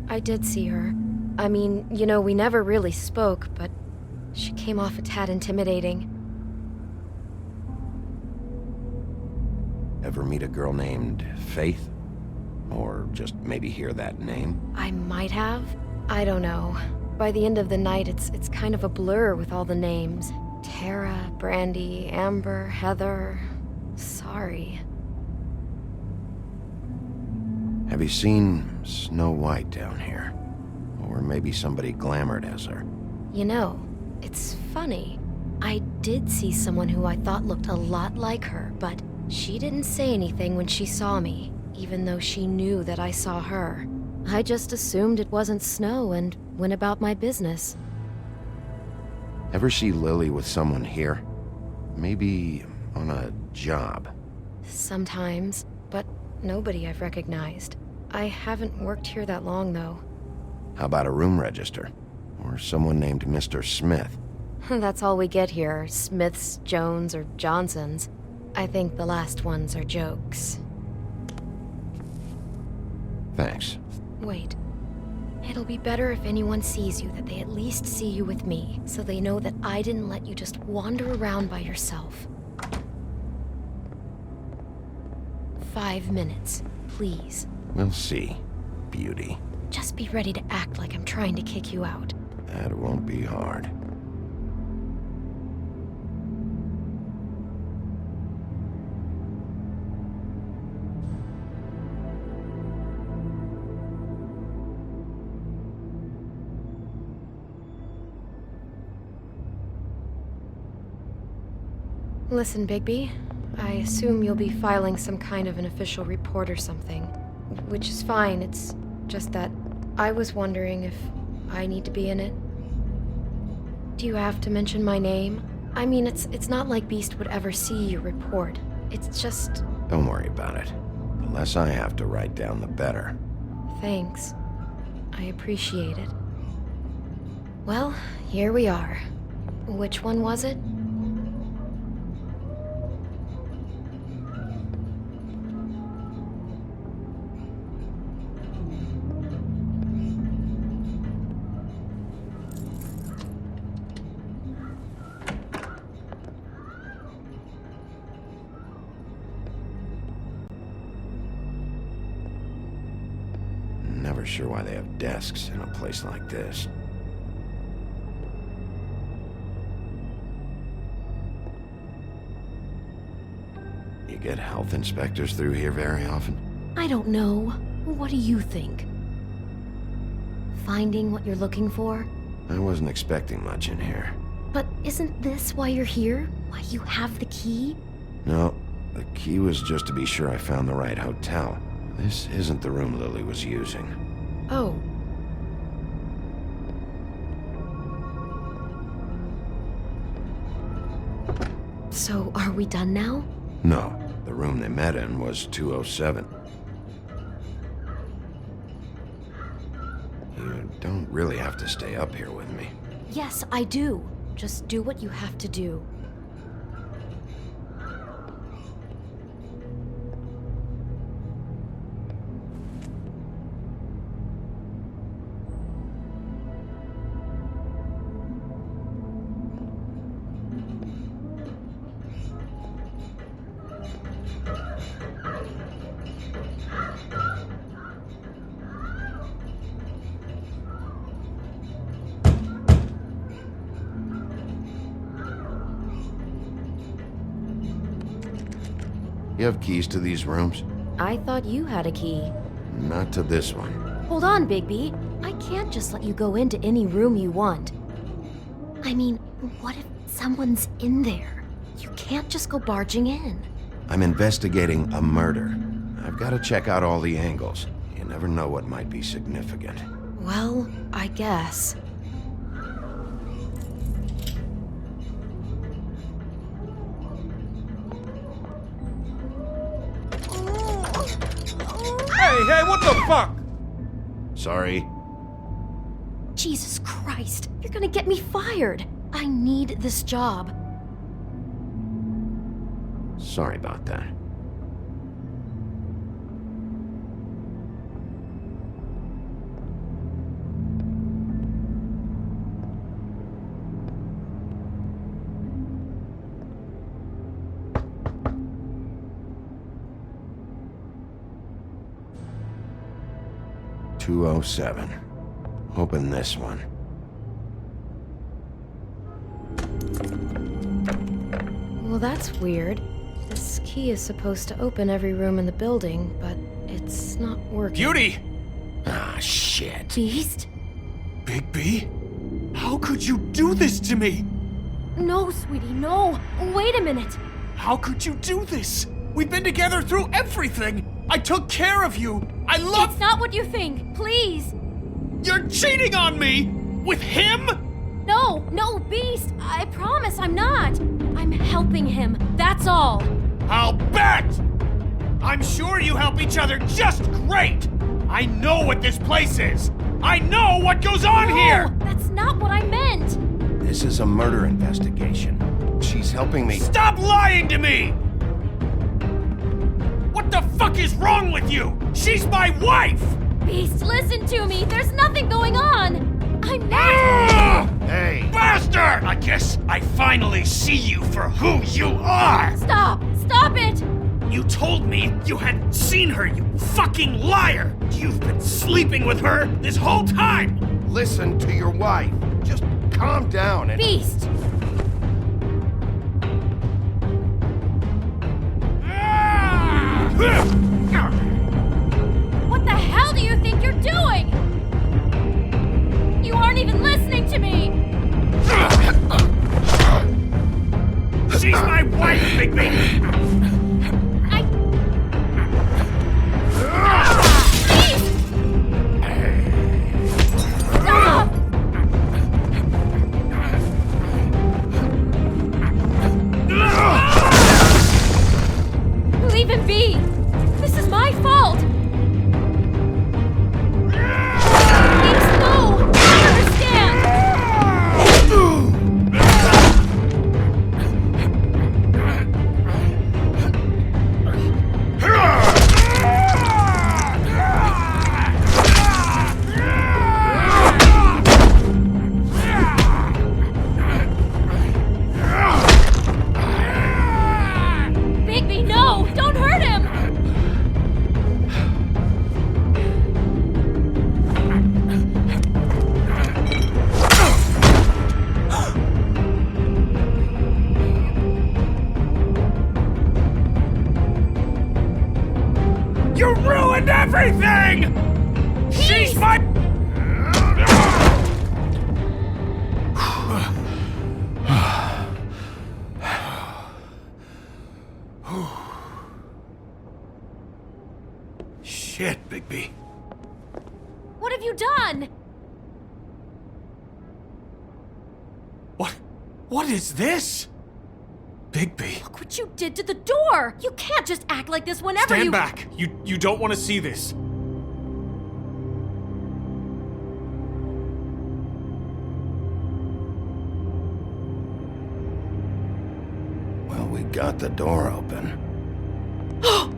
I did see her. I mean, you know, we never really spoke, but she came off a tad intimidating. Ever meet a girl named Faith? Or just maybe hear that name? I might have. I don't know. By the end of the night, it's kind of a blur with all the names. Tara, Brandy, Amber, Heather. Sorry. Have you seen Snow White down here? Or maybe somebody glamored as her? You know, it's funny. I did see someone who I thought looked a lot like her, but she didn't say anything when she saw me, even though she knew that I saw her. I just assumed it wasn't Snow and went about my business. Ever see Lily with someone here? Maybe on a job? Sometimes, but nobody I've recognized. I haven't worked here that long, though. How about a room register? Or someone named Mr. Smith? That's all we get here, Smiths, Jones, or Johnsons. I think the last ones are jokes. Thanks. Wait. It'll be better if anyone sees you that they at least see you with me, so they know that I didn't let you just wander around by yourself. 5 minutes, please. We'll see, beauty. Just be ready to act like I'm trying to kick you out. That won't be hard. Listen, Bigby, I assume you'll be filing some kind of an official report or something. Which is fine, it's just that I was wondering if I need to be in it. Do you have to mention my name? I mean, it's not like Beast would ever see your report. It's just... Don't worry about it. The less I have to write down, the better. Thanks. I appreciate it. Well, here we are. Which one was it? Never sure why they have desks in a place like this. You get health inspectors through here very often? I don't know. What do you think? Finding what you're looking for? I wasn't expecting much in here. But isn't this why you're here? Why you have the key? No, the key was just to be sure I found the right hotel. This isn't the room Lily was using. Oh. So, are we done now? No, the room they met in was 207. You don't really have to stay up here with me. Yes, I do. Just do what you have to do. You have keys to these rooms? I thought you had a key. Not to this one. Hold on, Bigby. I can't just let you go into any room you want. I mean, what if someone's in there? You can't just go barging in. I'm investigating a murder. I've got to check out all the angles. You never know what might be significant. Well, I guess. Hey, what the fuck? Sorry. Jesus Christ, you're gonna get me fired. I need this job. Sorry about that. .207. Open this one. Well, that's weird. This key is supposed to open every room in the building, but it's not working. Beauty! Ah, shit. Beast? Bigby? How could you do this to me? No, sweetie, no. Wait a minute. How could you do this? We've been together through everything. I took care of you. I love... It's not what you think. Please. You're cheating on me! With him? No, Beast. I promise I'm not. I'm helping him. That's all. I'll bet! I'm sure you help each other just great! I know what this place is! I know what goes on here! That's not what I meant! This is a murder investigation. She's helping me... Stop lying to me! What the fuck is wrong with you? She's my wife! Beast, listen to me. There's nothing going on. I'm not... Hey! Bastard! I guess I finally see you for who you are! Stop! Stop it! You told me you hadn't seen her, you fucking liar! You've been sleeping with her this whole time! Listen to your wife. calm down and... Beast! What the hell do you think you're doing? You aren't even listening to me! She's my wife, Bigby! Stop! Leave him be! This is my fault! Please, no! I understand! Bigby, no! Don't hurt him! You ruined everything! She's my... Shit, Bigby. What have you done? What is this? Bigby. Look what you did to the door! You can't just act like this whenever Stand back! You don't want to see this. Well, we got the door open. Oh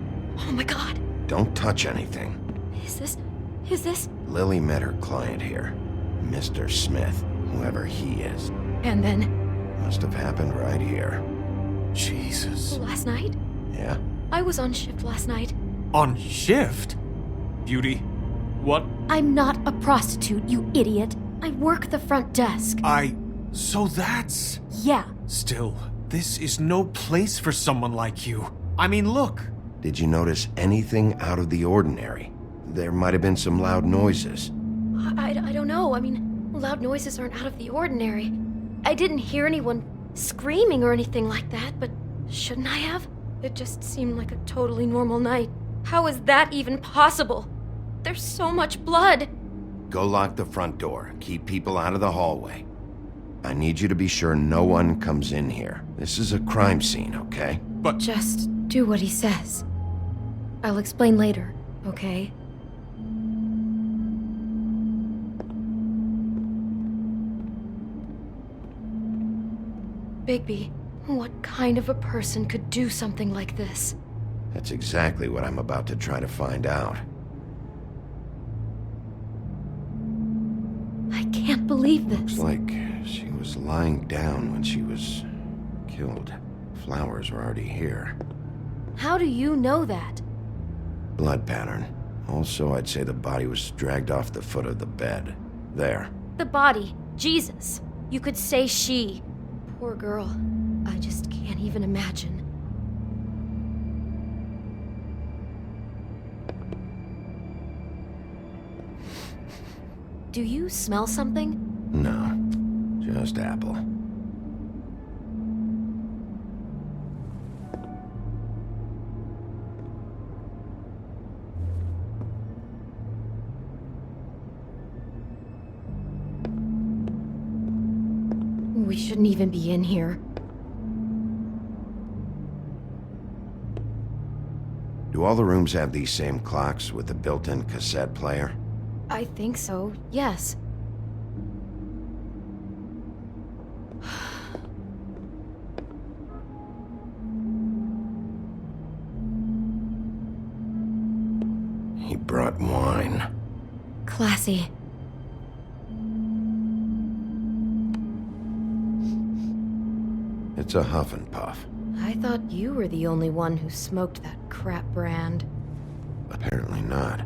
my god. Don't touch anything. Is this? Lily met her client here, Mr. Smith, whoever he is. And then, Must have happened right here. Jesus. last night? Yeah? I was on shift last night. On shift? Beauty, what? I'm not a prostitute, you idiot. I work the front desk. So that's... Yeah. Still, this is no place for someone like you. I mean, look. Did you notice anything out of the ordinary? There might have been some loud noises. I don't know. I mean, loud noises aren't out of the ordinary. I didn't hear anyone screaming or anything like that, but shouldn't I have? It just seemed like a totally normal night. How is that even possible? There's so much blood. Go lock the front door. Keep people out of the hallway. I need you to be sure no one comes in here. This is a crime scene, okay? But... Just do what he says. I'll explain later, okay? Bigby, what kind of a person could do something like this? That's exactly what I'm about to try to find out. I can't believe this. Looks like she was lying down when she was killed. Flowers were already here. How do you know that? Blood pattern. Also, I'd say the body was dragged off the foot of the bed. There. The body. Jesus. You could say she. Poor girl. I just can't even imagine. Do you smell something? No. Just apple. We shouldn't even be in here. Do all the rooms have these same clocks with the built-in cassette player? I think so, yes. He brought wine. Classy. It's a Huff and Puff. I thought you were the only one who smoked that crap brand. Apparently not.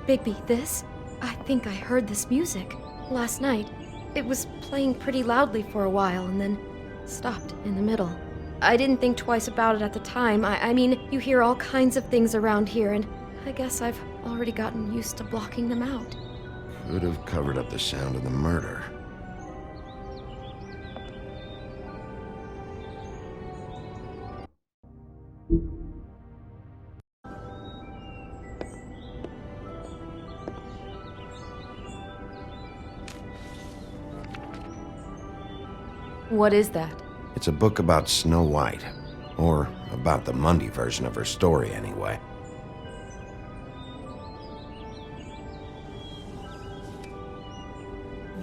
Bigby, this? I think I heard this music last night. It was playing pretty loudly for a while and then stopped in the middle. I didn't think twice about it at the time. I mean, you hear all kinds of things around here, and I guess I've already gotten used to blocking them out. Could have covered up the sound of the murder. What is that? It's a book about Snow White. Or about the Mundy version of her story, anyway.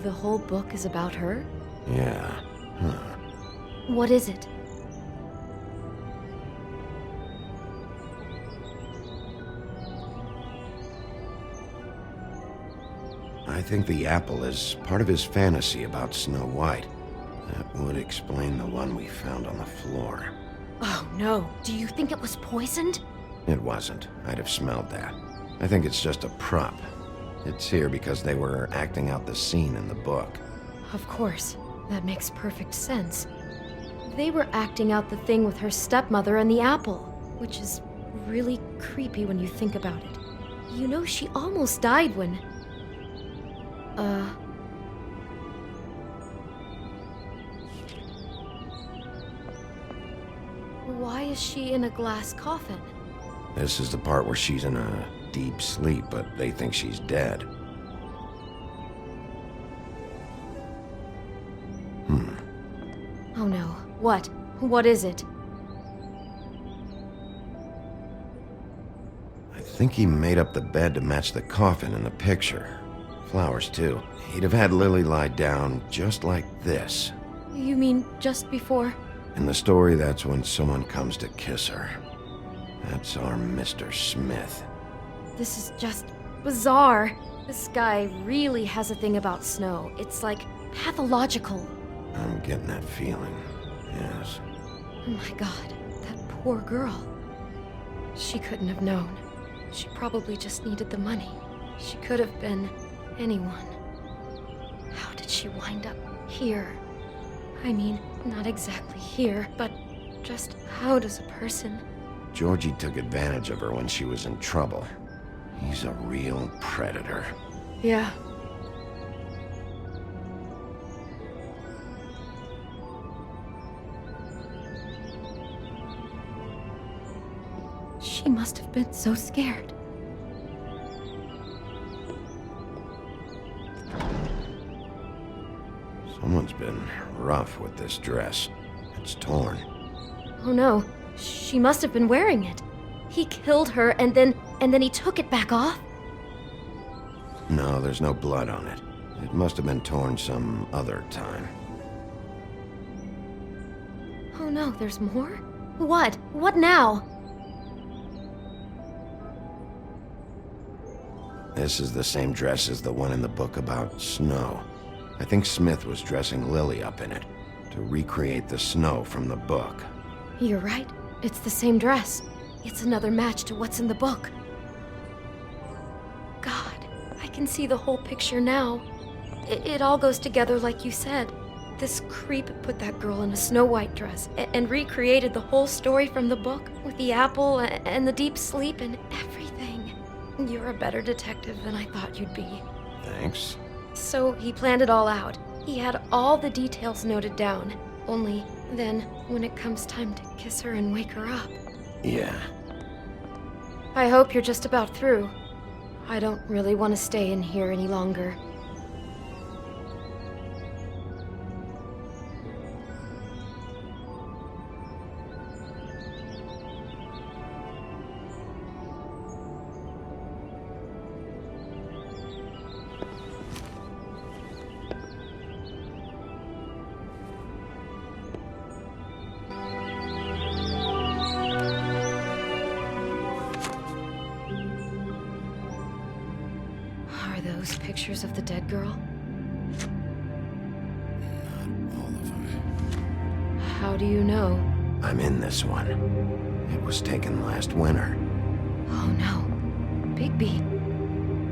The whole book is about her? Yeah. Huh. What is it? I think the apple is part of his fantasy about Snow White. That would explain the one we found on the floor. Oh no, do you think it was poisoned? It wasn't. I'd have smelled that. I think it's just a prop. It's here because they were acting out the scene in the book. Of course. That makes perfect sense. They were acting out the thing with her stepmother and the apple, which is really creepy when you think about it. You know, she almost died when... Why is she in a glass coffin? This is the part where she's in a deep sleep, but they think she's dead. Oh no. What? What is it? I think he made up the bed to match the coffin in the picture. Flowers, too. He'd have had Lily lie down just like this. You mean just before? In the story, that's when someone comes to kiss her. That's our Mr. Smith. This is just bizarre. This guy really has a thing about snow. It's like pathological. I'm getting that feeling, yes. Oh my god, that poor girl. She couldn't have known. She probably just needed the money. She could have been anyone. How did she wind up here? I mean, not exactly here, but just how does a person... Georgie took advantage of her when she was in trouble. He's a real predator. Yeah. She must have been so scared. Someone's been rough with this dress. It's torn. Oh no, she must have been wearing it. He killed her and then he took it back off? No, there's no blood on it. It must have been torn some other time. Oh no, there's more? What? What now? This is the same dress as the one in the book about snow. I think Smith was dressing Lily up in it to recreate the snow from the book. You're right. It's the same dress. It's another match to what's in the book. God, I can see the whole picture now. It all goes together like you said. This creep put that girl in a Snow White dress and recreated the whole story from the book with the apple and the deep sleep and everything. You're a better detective than I thought you'd be. Thanks. So he planned it all out. He had all the details noted down. Only then, when it comes time to kiss her and wake her up... Yeah. I hope you're just about through. I don't really want to stay in here any longer. Pictures of the dead girl? Not all of them. How do you know? I'm in this one. It was taken last winter. Oh no. Bigby.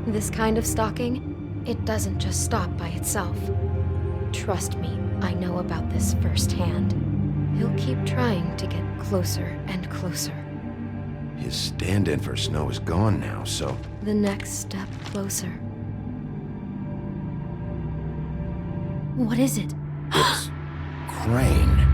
This kind of stalking, it doesn't just stop by itself. Trust me, I know about this firsthand. He'll keep trying to get closer and closer. His stand-in for Snow is gone now, so... The next step closer. What is it? It's... Crane.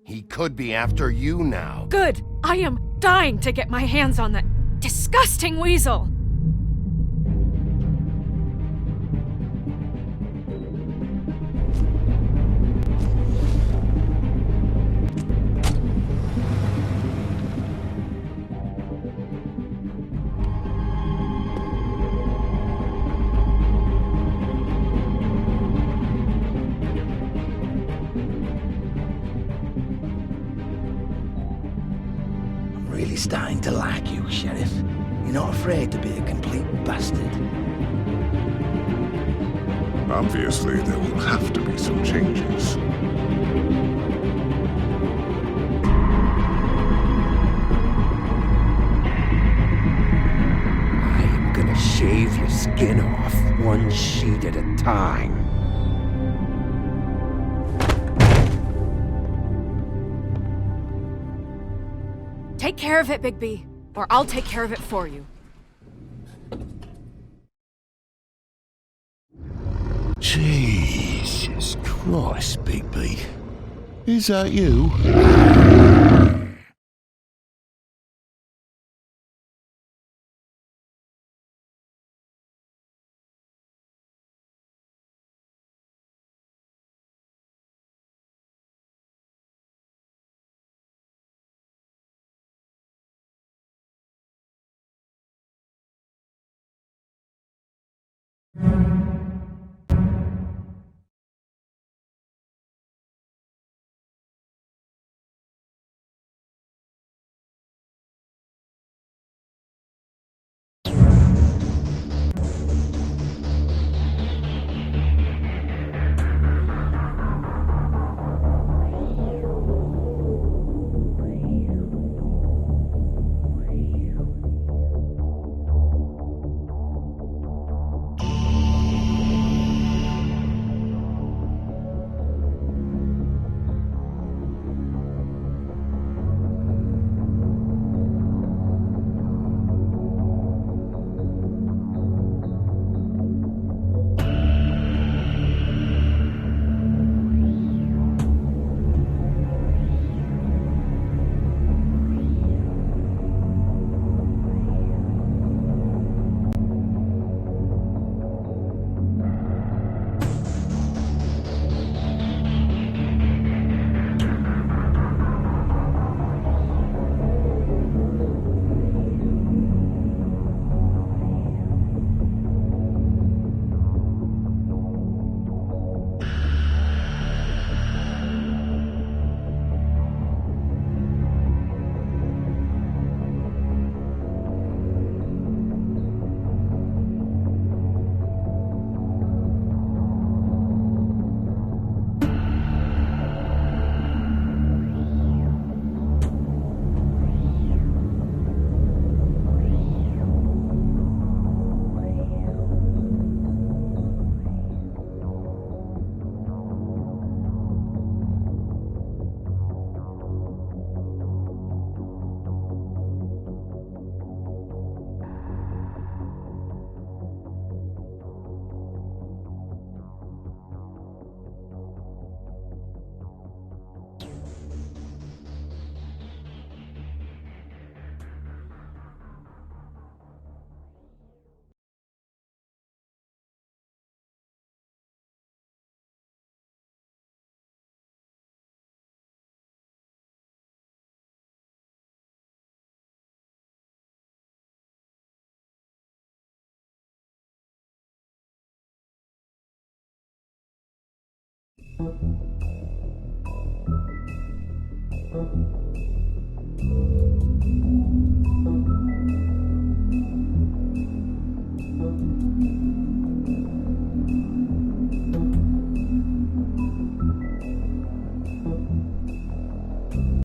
He could be after you now. Good! I am dying to get my hands on that disgusting weasel! Really starting to like you, Sheriff. You're not afraid to be a complete bastard. Obviously, there will have to be some changes. I am gonna shave your skin off, one sheet at a time. Take care of it, Bigby, or I'll take care of it for you. Jesus Christ, Bigby. Is that you?